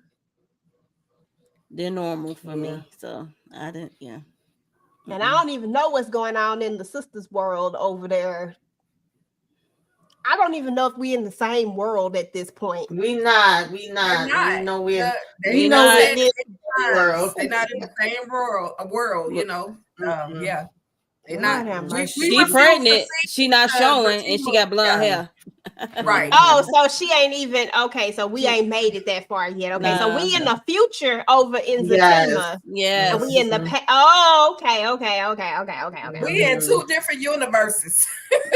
They're normal for me. So I didn't, And I don't even know what's going on in the sisters' world over there. I don't even know if we in the same world at this point. We not. They're not. We know we're They we know know that we're in the world. They're not in the same world, you know. Yeah. They're Lord not. have mercy. She pregnant. She not showing, and she got blonde hair. Right. Oh, so she ain't even okay. So we ain't made it that far yet. Okay, so we in the future over in Zatima. Yes. And we in the oh, okay. We in 2 different universes.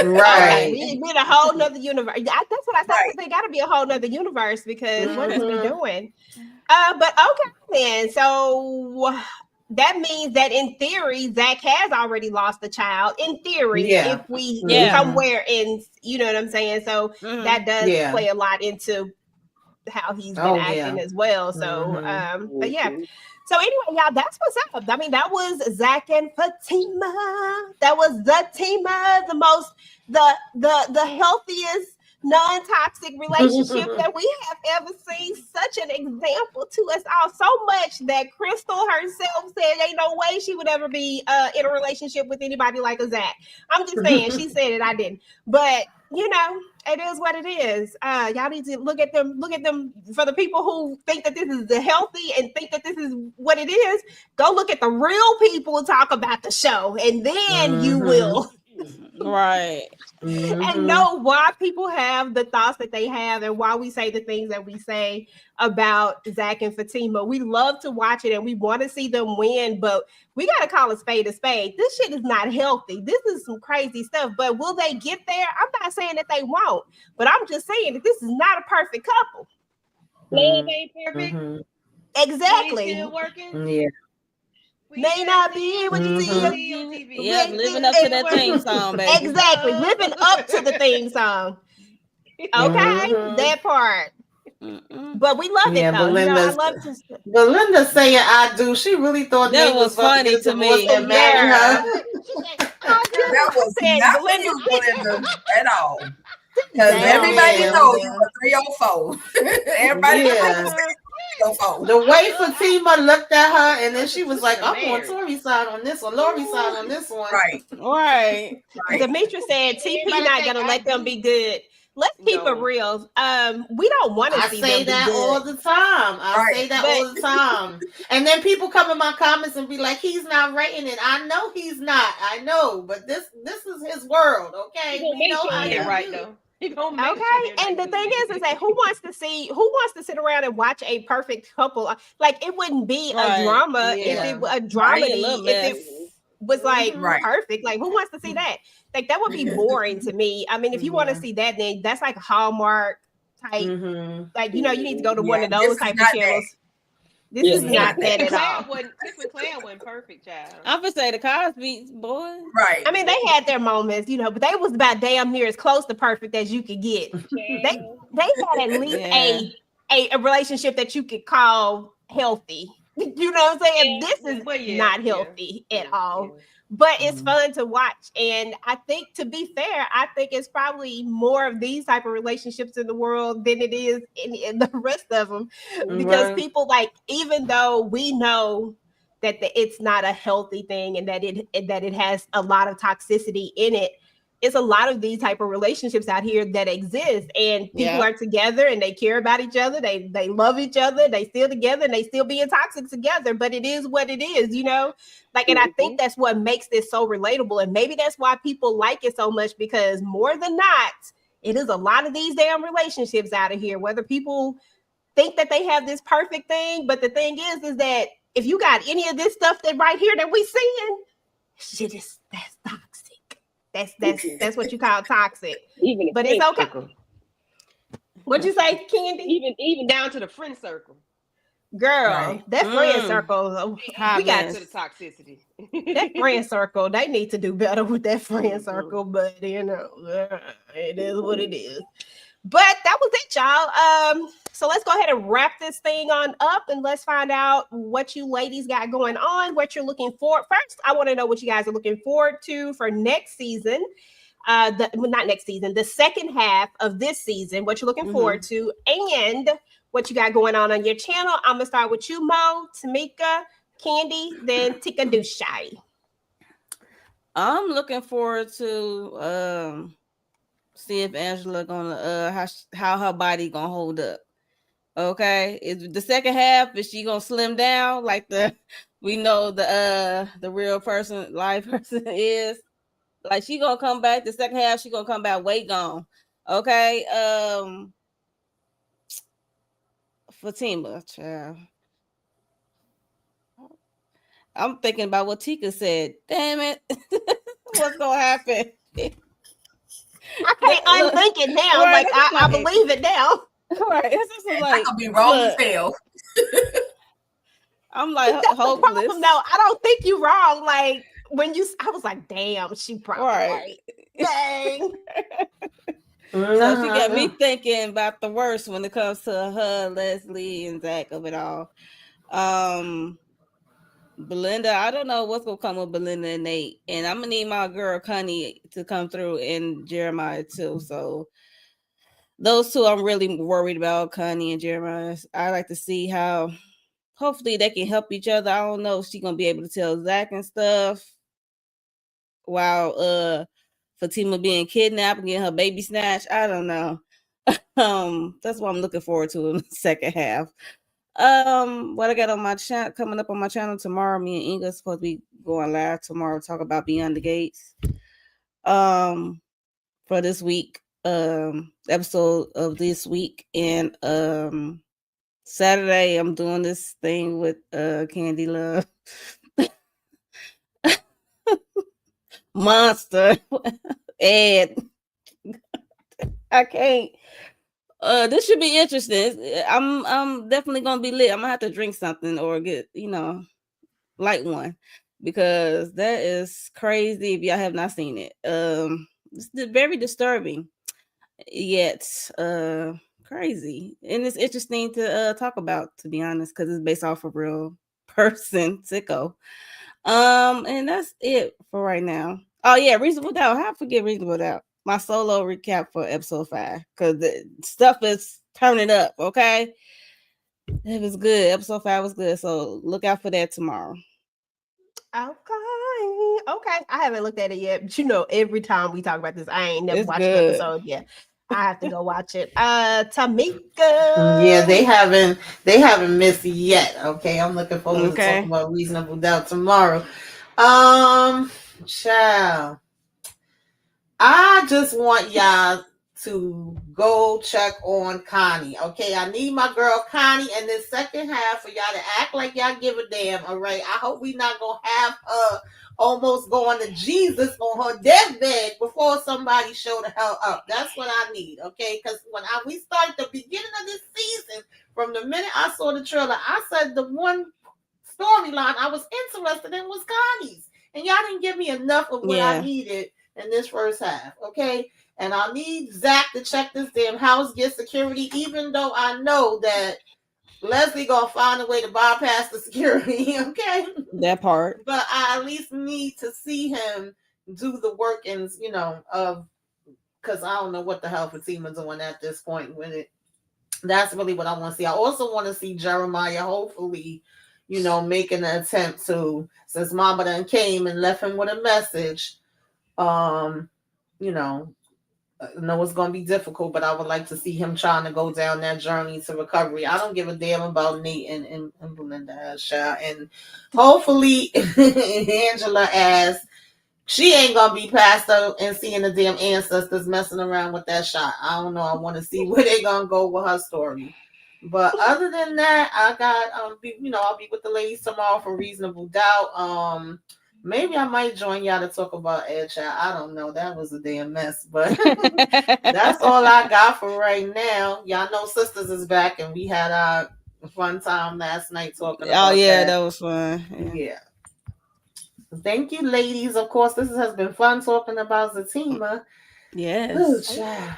Right. We in a whole nother universe. That's what I thought. They got to be a whole nother universe because what is we doing? But okay then. So that means that in theory, Zach has already lost a child. In theory, if we somewhere in, you know what I'm saying. So that does play a lot into how he's been acting as well. So, but yeah. So anyway, y'all, that's what's up. I mean, that was Zach and Fatima. That was Zatima, the healthiest non-toxic relationship that we have ever seen. Such an example to us all. So much that Crystal herself said ain't no way she would ever be in a relationship with anybody like a Zach. I'm just saying, she said it, I didn't. But you know, it is what it is. Y'all need to look at them for the people who think that this is the healthy and think that this is what it is. Go look at the real people talk about the show, and then you will right and know why people have the thoughts that they have and why we say the things that we say about Zach and Fatima. We love to watch it and we want to see them win, but we got to call a spade a spade. This shit is not healthy. This is some crazy stuff, but will they get there? I'm not saying that they won't, but I'm just saying that this is not a perfect couple. Love ain't perfect. Exactly. Still working. Yeah. May not be what you see on TV. Yeah, living up to that theme song, baby. Exactly, living up to the theme song. Okay, that part. But we love it though. You know, I love to. Belinda saying "I do." She really thought that was funny to me. And marry her. That was not for you, Belinda, at all. Because everybody knows you a 304. Everybody knows. The way Fatima looked at her, and then she was like, "I'm on Tori's side on this one, Lori's side on this one." Right. Demetra said, "TP not gonna let them be good." Let's keep it real. We don't want to see them be good. I say that all the time. I say that all the time. And then people come in my comments and be like, "He's not rating it." I know he's not. I know, but this is his world. Okay, we know how to right though. Okay, and the thing is that who wants to sit around and watch a perfect couple? Like it wouldn't be a drama if it was a dramedy if it was like perfect. Like who wants to see that? Like that would be boring to me. I mean, if you want to see that, then that's like a Hallmark type. Like you need to go to one of those type of channels. This is not that at all. Tiff and Claire wasn't perfect, child. I would say the Cosby's, boy. Right. I mean, they had their moments, but they was about damn near as close to perfect as you could get. They had at least a relationship that you could call healthy. You know what I'm saying? This is not healthy at all. But it's fun to watch. And I think, to be fair, I think it's probably more of these type of relationships in the world than it is in the rest of them. Because people, like, even though we know that it's not a healthy thing and that it has a lot of toxicity in it, it's a lot of these type of relationships out here that exist, and people are together and they care about each other. They love each other. They still together and they still being toxic together, but it is what it is, like, and I think that's what makes this so relatable. And maybe that's why people like it so much, because more than not, it is a lot of these damn relationships out of here, whether people think that they have this perfect thing. But the thing is that if you got any of this stuff that right here that we seeing, shit is that's toxic. That's what you call toxic. Even the But friend it's okay. circle. What'd you say, Candy? Even down to the friend circle. Girl, Right. that friend circle, Hot we got To the mess. toxicity. that friend circle. They need to do better with that friend Mhm. circle, but it is what it is. But that was it, y'all. So let's go ahead and wrap this thing on up and let's find out what you ladies got going on, what you're looking for. First, I want to know what you guys are looking forward to for next season. Not next season, the second half of this season, what you're looking forward to, and what you got going on your channel. I'm gonna start with you, Mo, Tamika, Candy, then Tika Dushai. I'm looking forward to see if Angela gonna how her body gonna hold up. Okay, is the second half, is she gonna slim down like we know the real person, live person is? Like, she gonna come back the second half, she gonna come back weight gone. Okay. Fatima, child. I'm thinking about what Tika said. Damn it. What's gonna happen? I can't unthink it now. Right, Like I believe it now. Right. It's just I like, could be wrong as look, hell. I'm like That's the hopeless. problem. No, I don't think you're wrong. Like when I was like, damn, she probably Right. Dang. So she got me thinking about the worst when it comes to her, Leslie, and Zach of it all. Belinda, I don't know what's gonna come with Belinda and Nate, and I'm gonna need my girl Connie to come through, and Jeremiah too. So those two, I'm really worried about, Connie and Jeremiah. I like to see how, hopefully, they can help each other. I don't know if she's gonna be able to tell Zach and stuff while Fatima being kidnapped and getting her baby snatched. I don't know. That's what I'm looking forward to in the second half. What I got on my channel, coming up on my channel tomorrow, me and Inga supposed to be going live tomorrow, talk about Beyond the Gates. For this week, episode of this week, and Saturday I'm doing this thing with Candy Love. Monster. Ed. I can't. This should be interesting. I'm definitely gonna be lit. I'm gonna have to drink something or get, light one, because that is crazy if y'all have not seen it. It's very disturbing, yet crazy, and it's interesting to talk about, to be honest, because it's based off a real person, sicko. And that's it for right now. Oh yeah, Reasonable Doubt. How I forget Reasonable Doubt? My solo recap for episode 5, because the stuff is turning up. Okay, it was good. Episode 5 was good, so look out for that tomorrow. Okay. I haven't looked at it yet, but every time we talk about this, I ain't never It's watched good. an episode yet. I have to go watch it. Tamika. Yeah, they haven't missed yet. Okay, I'm looking forward to talking about Reasonable Doubt tomorrow. Child, I just want y'all to go check on Connie. Okay, I need my girl Connie in this second half for y'all to act like y'all give a damn. All right, I hope we not gonna have her almost going to Jesus on her deathbed before somebody show the hell up. That's what I need. Okay, because when we started the beginning of this season, from the minute I saw the trailer, I said the one storyline I was interested in was Connie's, and y'all didn't give me enough of what I needed in this first half, okay? And I need Zach to check this damn house, get security, even though I know that Leslie gonna find a way to bypass the security, okay? That part. But I at least need to see him do the workings, of, because I don't know what the hell Fatima's doing at this point with it. That's really what I want to see. I also want to see Jeremiah, hopefully, making an attempt to, since Mama done came and left him with a message, I know it's going to be difficult, but I would like to see him trying to go down that journey to recovery. I don't give a damn about Nate and Belinda as child. And hopefully Angela, as she ain't going to be passed out and seeing the damn ancestors messing around with that shot. I don't know. I want to see where they're going to go with her story. But other than that, I got, I'll be with the ladies tomorrow for Reasonable Doubt. Maybe I might join y'all to talk about Ed Child. I don't know. That was a damn mess, but that's all I got for right now. Y'all know Sisters is back, and we had our fun time last night talking about that was fun. Yeah. Thank you, ladies. Of course, this has been fun talking about Zatima. Yes. Oh, child.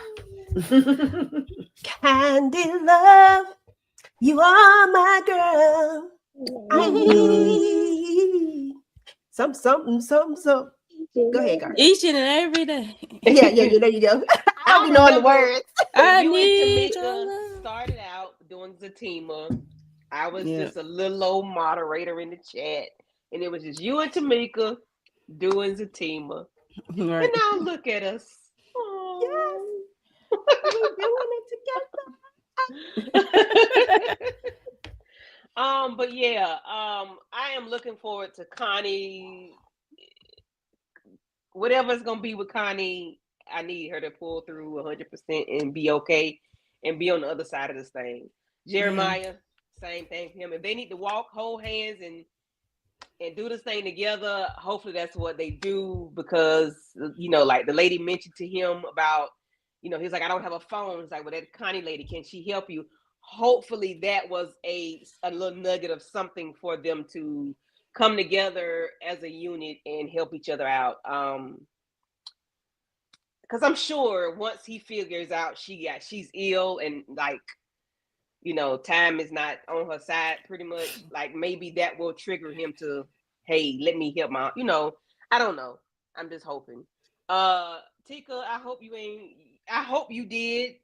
Candy love, you are my girl. I need something. Go ahead, Gar. Each and every day. Yeah, you know you go. I don't be knowing the words. I you need and your Tamika love. started out doing Zatima. I was Yeah. just a little old moderator in the chat, and it was just you and Tamika doing Zatima. Right. And now look at us. Yes, we doing it together. But yeah, I am looking forward to Connie. Whatever's gonna be with Connie, I need her to pull through 100% and be okay, and be on the other side of this thing. Jeremiah, same thing for him. If they need to hold hands, and do this thing together, hopefully that's what they do, because like the lady mentioned to him about, he's like, I don't have a phone. It's like, well, that Connie lady, can she help you? Hopefully that was a little nugget of something for them to come together as a unit and help each other out. Because I'm sure once he figures out she's ill, and like, time is not on her side, pretty much, like maybe that will trigger him to, hey, let me help my, I don't know. I'm just hoping. Tika, I hope you did,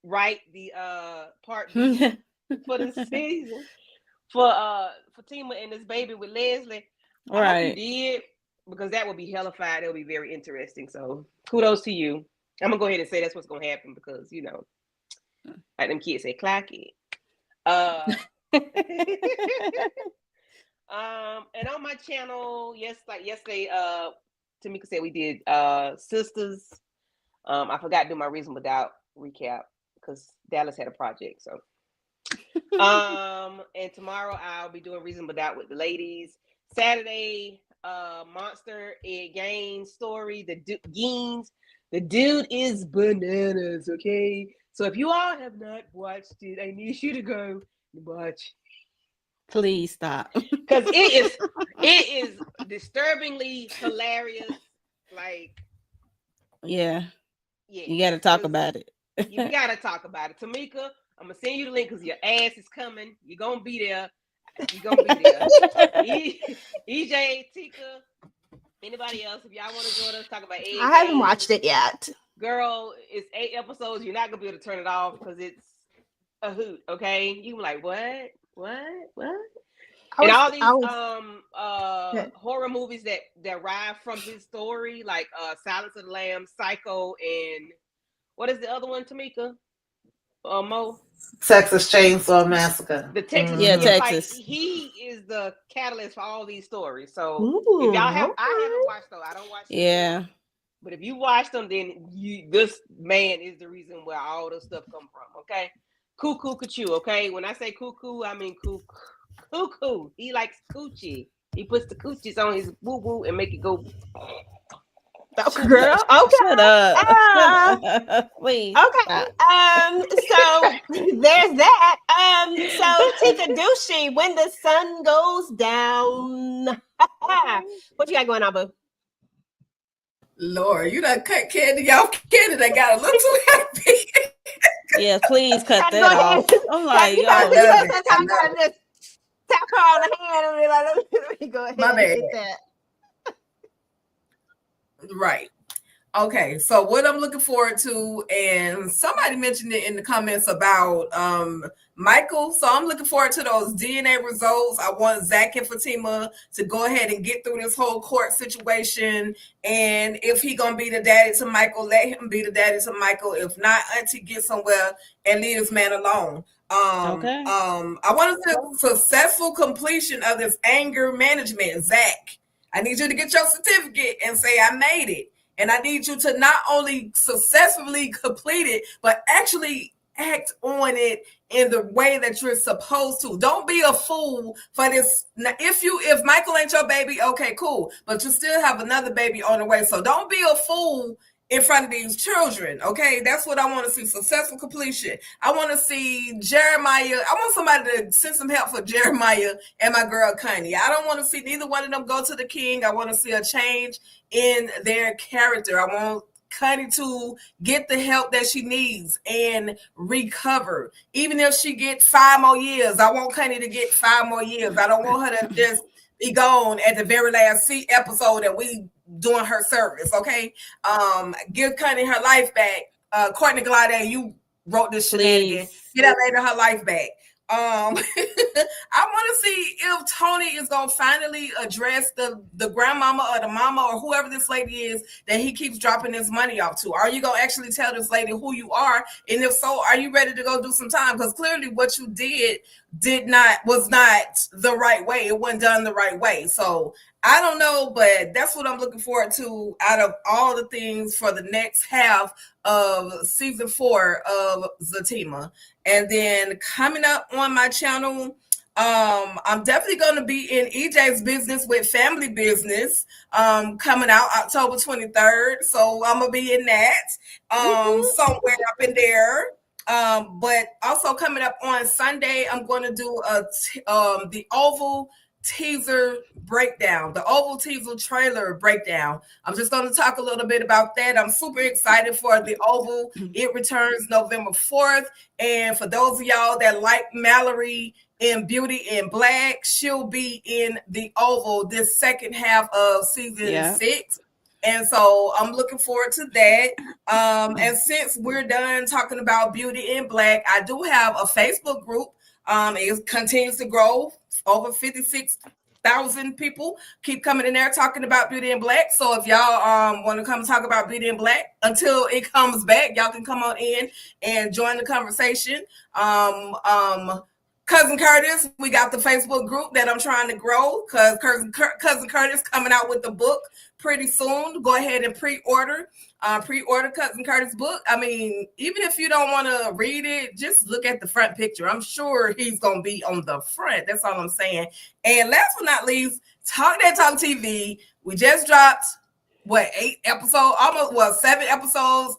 write the part B for this season for Tima and this baby with Leslie. I hope you did, because that would be hellified. It'll be very interesting. So kudos to you. I'm gonna go ahead and say that's what's gonna happen, because like them kids say, clock it. And on my channel, like yesterday, Tamika said we did Sisters. I forgot to do my Reasonable Doubt recap because Dallas had a project. So and tomorrow I'll be doing Reasonable Doubt with the ladies. Saturday, Monster Ed Gaines story, the Geens. The dude is bananas, okay? So if you all have not watched it, I need you to go and watch. Please stop. Because it is disturbingly hilarious. Like, yeah. You got to talk about it. You got to talk about it. Tamika, I'm going to send you the link because your ass is coming. You're going to be there. You're going to be there. EJ, Tika, anybody else, if y'all want to join us, talk about Ed I haven't watched it yet. Girl, it's 8 episodes. You're not going to be able to turn it off because it's a hoot, okay? You be like, what? And all these horror movies that derive from his story, like Silence of the Lambs, Psycho, and what is the other one, Tamika? Mo? Texas Chainsaw Massacre. The Texas, Texas. Like, he is the catalyst for all these stories. So if y'all have, I haven't watched though. I don't watch. Yeah. But if you watch them, then this man is the reason where all this stuff come from. Okay, cuckoo, cuckoo. Okay, when I say cuckoo, I mean cuckoo. He likes coochie. He puts the coochies on his woo woo and make it go. Girl, okay. Shut up. Please. Okay. So there's that. So Tika Douchey, when the sun goes down. What you got going on, boo? Lord, you done cut Candy. Y'all Candy that got a little too happy. Yeah, please cut that off. I'm like, yo. Just tap her on the hand and be like, let me go ahead and get that. Right. Okay, so what I'm looking forward to, and somebody mentioned it in the comments about Michael. So I'm looking forward to those DNA results. I want Zach and Fatima to go ahead and get through this whole court situation. And if he gonna be the daddy to Michael, let him be the daddy to Michael. If not, Auntie, get somewhere and leave this man alone. Okay. I want a successful completion of this anger management. Zach, I need you to get your certificate and say I made it. And I need you to not only successfully complete it, but actually act on it in the way that you're supposed to. Don't be a fool for this. Now, if Michael ain't your baby, okay, cool. But you still have another baby on the way. So don't be a fool in front of these children, okay? That's what I want to see. Successful completion. I want to see Jeremiah. I want somebody to send some help for Jeremiah and my girl Connie. I don't want to see neither one of them go to the king. I want to see a change in their character. I want Connie to get the help that she needs and recover. Even if she gets 5 more years, I want Connie to get 5 more years. I don't want her to just be gone at the very last episode that we doing her service, okay? Give Connie her life back. Courtney Glade, you wrote this shenanigan. Get that lady her life back. I want to see if Tony is gonna finally address the grandmama or the mama or whoever this lady is that he keeps dropping his money off to. Are you gonna actually tell this lady who you are? And if so, are you ready to go do some time? Because clearly what you was not the right way. It wasn't done the right way. So I don't know, but that's what I'm looking forward to out of all the things for the next half of season 4 of Zatima. And then coming up on my channel, I'm definitely going to be in EJ's business with Family Business coming out October 23rd. So I'm going to be in that somewhere up in there. But also coming up on Sunday, I'm going to do the Oval teaser breakdown, the Oval teaser trailer breakdown. I'm just going to talk a little bit about that. I'm super excited for the Oval. It returns November 4th. And for those of y'all that like Mallory in Beauty in Black, she'll be in the Oval this second half of season 6. And so I'm looking forward to that. And since we're done talking about Beauty in Black, I do have a Facebook group. It continues to grow. Over 56,000 people keep coming in there talking about Beauty in Black. So if y'all want to come talk about Beauty in Black until it comes back, y'all can come on in and join the conversation. Cousin Curtis, we got the Facebook group that I'm trying to grow because Cousin Curtis coming out with the book pretty soon. Go ahead and pre-order Cousin Curtis' book. I mean, even if you don't want to read it, just look at the front picture. I'm sure he's going to be on the front. That's all I'm saying. And last but not least, Talk That Talk TV. We just dropped, 7 episodes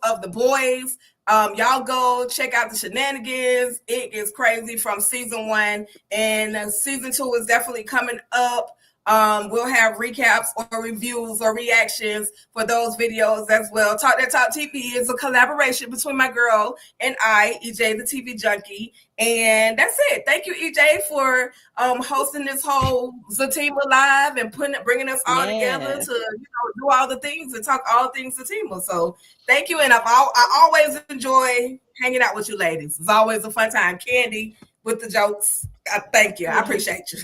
of The Boys. Y'all go check out the shenanigans. It is crazy from season 1, and season 2 is definitely coming up. We'll have recaps or reviews or reactions for those videos as well. Talk That Talk TV is a collaboration between my girl and I, EJ the TV Junkie. And that's it. Thank you, EJ, for hosting this whole Zatima Live and bringing us all together to do all the things and talk all things Zatima. So thank you. And I always enjoy hanging out with you ladies. It's always a fun time. Candy with the jokes. Thank you. I appreciate you.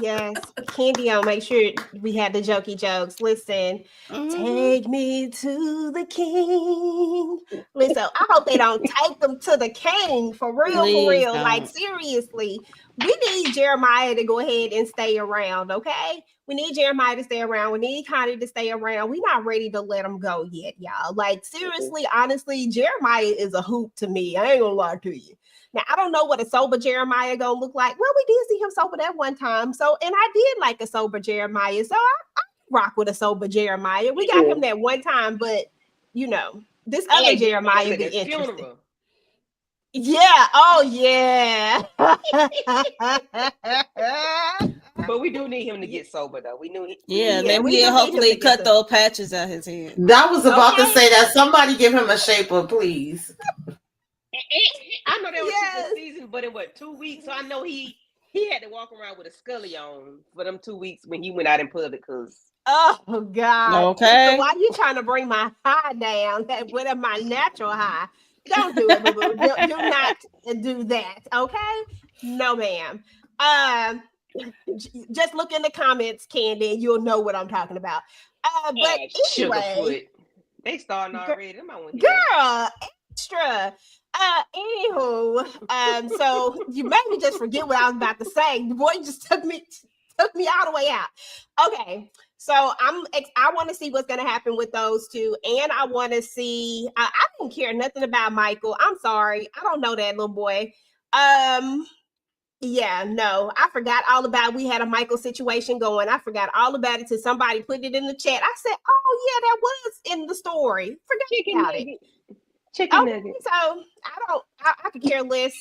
Yes, Candy on. Make sure we had the jokey jokes. Listen, take me to the king. Listen, I hope they don't take them to the king for real, Don't. Like seriously, we need Jeremiah to go ahead and stay around. Okay, we need Jeremiah to stay around. We need Connie to stay around. We're not ready to let him go yet, y'all. Like seriously, honestly, Jeremiah is a hoop to me. I ain't gonna lie to you. Now, I don't know what a sober Jeremiah gonna look like. Well, we did see him sober that one time. So, and I did like a sober Jeremiah. So I rock with a sober Jeremiah. We got him that one time, but this other Jeremiah be interesting. Funeral. Yeah. Oh, yeah. But we do need him to get sober, though. Maybe he'll hopefully cut those patches out his head. That was about to say that. Somebody give him a shaper, please. I know that was the season, but in 2 weeks? So I know he had to walk around with a scully on for them 2 weeks when he went out in public. Oh God! Okay. So why you trying to bring my high down? With my natural high? Don't do it, boo-boo. Do not do that. Okay? No, ma'am. Just look in the comments, Candy, and you'll know what I'm talking about. But anyway, they starting already. Girl, extra. Anywho, so you made me just forget what I was about to say. The boy just took me all the way out. Okay, so I want to see what's going to happen with those two, and I want to see. I didn't care nothing about Michael. I'm sorry, I don't know that little boy. Yeah, no, I forgot all about. We had a Michael situation going. I forgot all about it till somebody put it in the chat. I said, "Oh yeah, that was in the story. Forgot Chicken about it." nugget. Chicken Okay, nugget. so I don't. I could care less.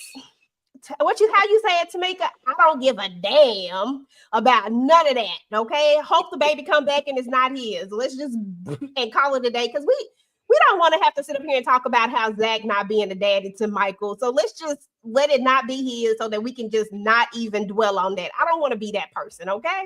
How you say it, Tamika? I don't give a damn about none of that. Okay, hope the baby come back and it's not his. Let's just and call it a day because we don't want to have to sit up here and talk about how Zach not being the daddy to Michael. So let's just let it not be his so that we can just not even dwell on that. I don't want to be that person, okay?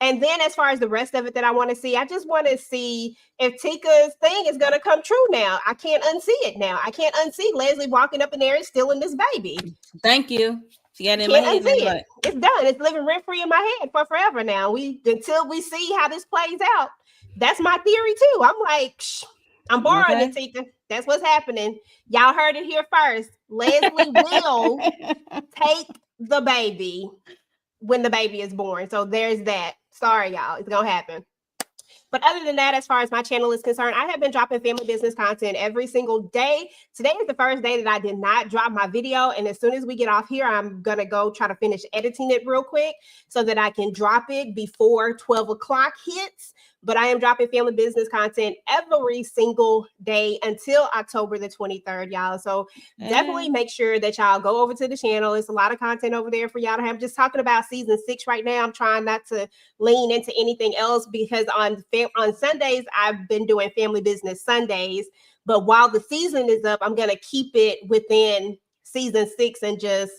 And then as far as the rest of it that I want to see, I just want to see if Tika's thing is gonna come true now. I can't unsee it now. I can't unsee Leslie walking up in there and stealing this baby. Thank you. She got it in my Can't head. unsee Like, it. It's done. It's living rent free in my head for forever now. Until we see how this plays out. That's my theory too. I'm like, I'm borrowing it, Tika. That's what's happening. Y'all heard it here first. Leslie will take the baby when the baby is born. So there's that. Sorry, y'all. It's gonna happen. But other than that, as far as my channel is concerned, I have been dropping family business content every single day. Today is the first day that I did not drop my video. And as soon as we get off here, I'm going to go try to finish editing it real quick so that I can drop it before 12 o'clock hits. But I am dropping family business content every single day until October the 23rd, y'all. So definitely make sure that y'all go over to the channel. It's a lot of content over there for y'all to have. Just talking about season 6 right now. I'm trying not to lean into anything else because on Sundays, I've been doing family business Sundays. But while the season is up, I'm going to keep it within season 6 and just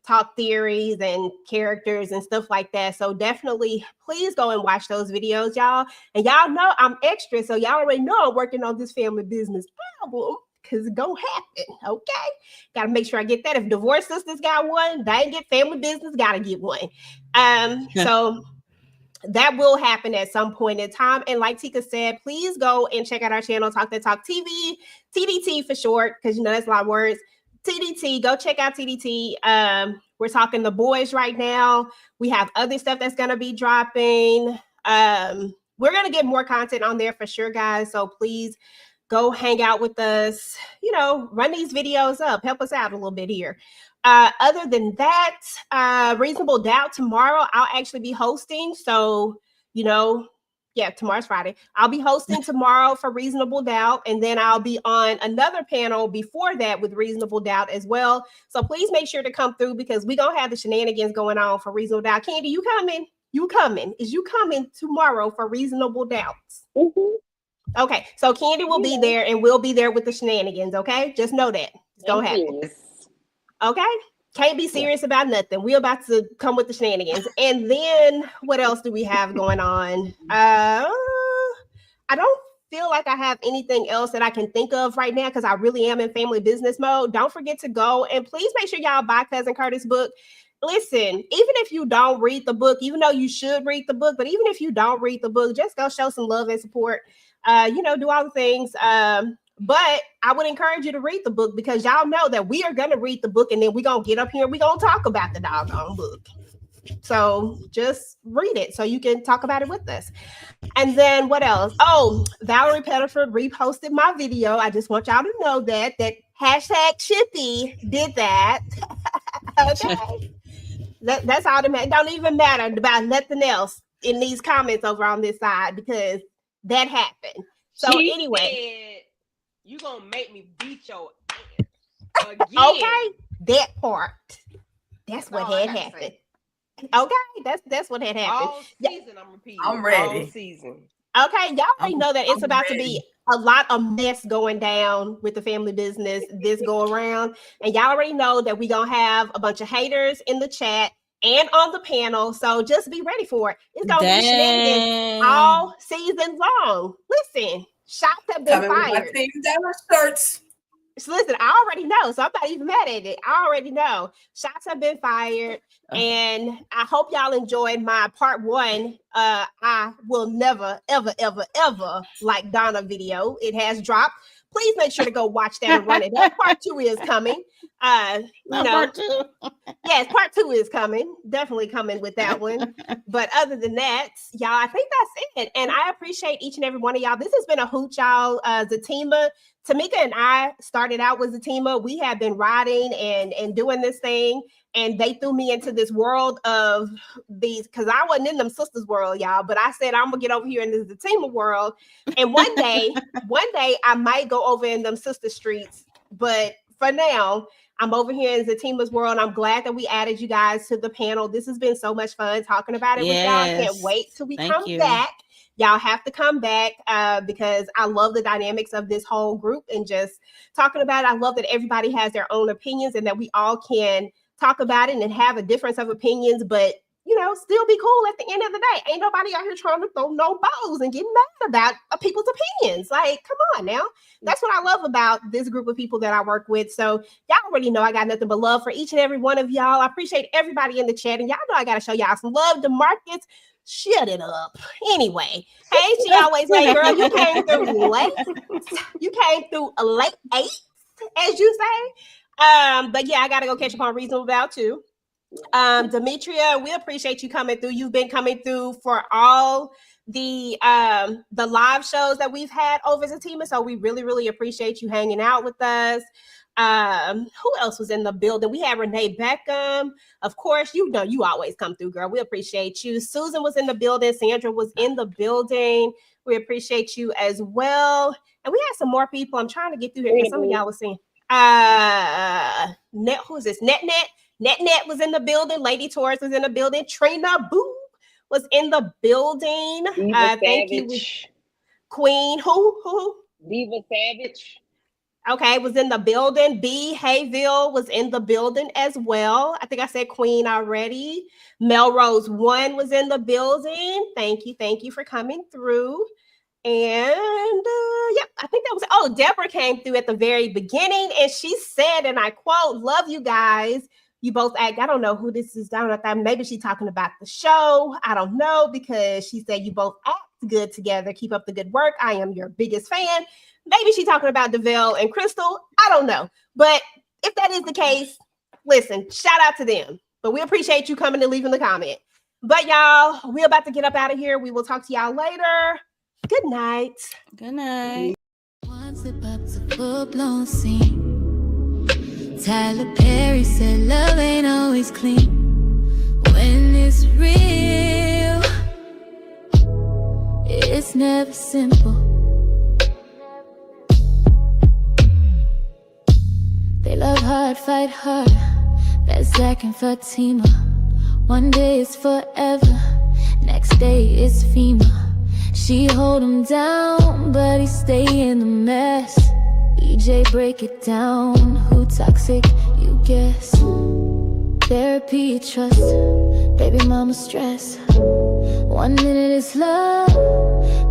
talk theories and characters and stuff like that. So definitely please go and watch those videos, y'all. And y'all know I'm extra, so y'all already know I'm working on this family business album because it's gonna happen. Okay, gotta make sure I get that. If Divorce Sisters got one, they ain't get family business, gotta get one. So that will happen at some point in time. And like Tika said, please go and check out our channel, Talk That Talk TV, TDT for short, because you know that's a lot of words. TDT, go check out TDT. We're talking The Boys right now. We have other stuff that's going to be dropping. We're going to get more content on there for sure, guys. So please go hang out with us. You know, run these videos up. Help us out a little bit here. Other than that, Reasonable Doubt tomorrow, I'll actually be hosting. So, you know, yeah, tomorrow's Friday. I'll be hosting tomorrow for Reasonable Doubt, and then I'll be on another panel before that with Reasonable Doubt as well. So please make sure to come through because we're going to have the shenanigans going on for Reasonable Doubt. Candy, you coming? You coming? Is you coming tomorrow for Reasonable Doubts? Mm-hmm. Okay, so Candy will be there, and we'll be there with the shenanigans, okay? Just know that. It's going to happen. Okay? Can't be serious about nothing. We're about to come with the shenanigans. And then what else do we have going on? I don't feel like I have anything else that I can think of right now because I really am in family business mode. Don't forget to go and please make sure y'all buy Cousin Curtis' book. Listen, even if you don't read the book, even though you should read the book, but even if you don't read the book, just go show some love and support. You know, do all the things. But I would encourage you to read the book because y'all know that we are going to read the book and then we're going to get up here and we're going to talk about the doggone book. So just read it so you can talk about it with us. And then what else? Oh, Valerie Pettiford reposted my video. I just want y'all to know that hashtag Chippy did that. Okay. That's all that matters. It don't even matter about nothing else in these comments over on this side because that happened. So she anyway. Said, you gonna make me beat your ass again. Okay, that part. That's what had happened. Okay, that's what had happened. All season, I'm repeating. I'm ready. All season. Okay, y'all already know that it's about to be a lot of mess going down with the family business this go around. And y'all already know that we're going to have a bunch of haters in the chat and on the panel. So just be ready for it. It's going to be shenanigans all season long. Listen, shots have been fired. Shirts. So listen, I already know, so I'm not even mad at it. I already know. Shots have been fired, and I hope y'all enjoyed my part 1. I will never, ever, ever, ever like Donna video. It has dropped. Please make sure to go watch that and run it up. Part 2 is coming. Part 2. Yes, part 2 is coming. Definitely coming with that one. But other than that, y'all, I think that's it. And I appreciate each and every one of y'all. This has been a hoot, y'all. Zatima, Tamika and I started out with Zatima. We have been riding and doing this thing, and they threw me into this world of these, because I wasn't in them sisters world, y'all. But I said I'm gonna get over here in the Zatima world, and one day I might go over in them sister streets. But for now, I'm over here in Zatima's world. I'm glad that we added you guys to the panel. This has been so much fun talking about it with y'all. I can't wait till we come back. Y'all have to come back because I love the dynamics of this whole group and just talking about it. I love that everybody has their own opinions and that we all can talk about it and have a difference of opinions, but still be cool at the end of the day. Ain't nobody out here trying to throw no bows and get mad about people's opinions. Like, come on now. That's what I love about this group of people that I work with. So y'all already know I got nothing but love for each and every one of y'all. I appreciate everybody in the chat, and y'all know I got to show y'all some love. DeMarcus, shut it up. Anyway, hey, she always late, girl. You came through late. You came through a late 8, as you say. But yeah, I got to go catch up on Reasonable Vow too. Demetria, we appreciate you coming through. You've been coming through for all the live shows that we've had over Zatima, so we really, really appreciate you hanging out with us. Who else was in the building? We had Renee Beckham. Of course, you always come through, girl. We appreciate you. Susan was in the building. Sandra was in the building. We appreciate you as well. And we had some more people. I'm trying to get through here because some of y'all was saying, who is this? Net was in the building. Lady Torres was in the building. Trina Boo was in the building. Thank you. Queen, who? Diva Savage. Okay, was in the building. B. Hayville was in the building as well. I think I said Queen already. Melrose 1 was in the building. Thank you for coming through. And I think that was Deborah came through at the very beginning, and she said, and I quote, "Love you guys. You both act." I don't know who this is. I don't know. Maybe she's talking about the show. I don't know, because she said you both act good together. Keep up the good work. I am your biggest fan. Maybe she's talking about DeVille and Crystal. I don't know. But if that is the case, listen, shout out to them. But we appreciate you coming and leaving the comment. But y'all, we're about to get up out of here. We will talk to y'all later. Good night. Good night. One slip up to full-blown scene. Tyler Perry said love ain't always clean. When it's real, it's never simple. They love hard, fight hard. That's Zach and Fatima. One day is forever, next day is FEMA. She hold him down, but he stay in the mess. EJ break it down, who toxic, you guess. Therapy, trust, baby mama stress. 1 minute it's love,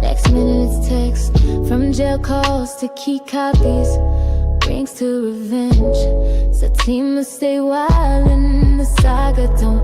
next minute it's text. From jail calls to key copies, rings to revenge. Zatima stay wild and the saga don't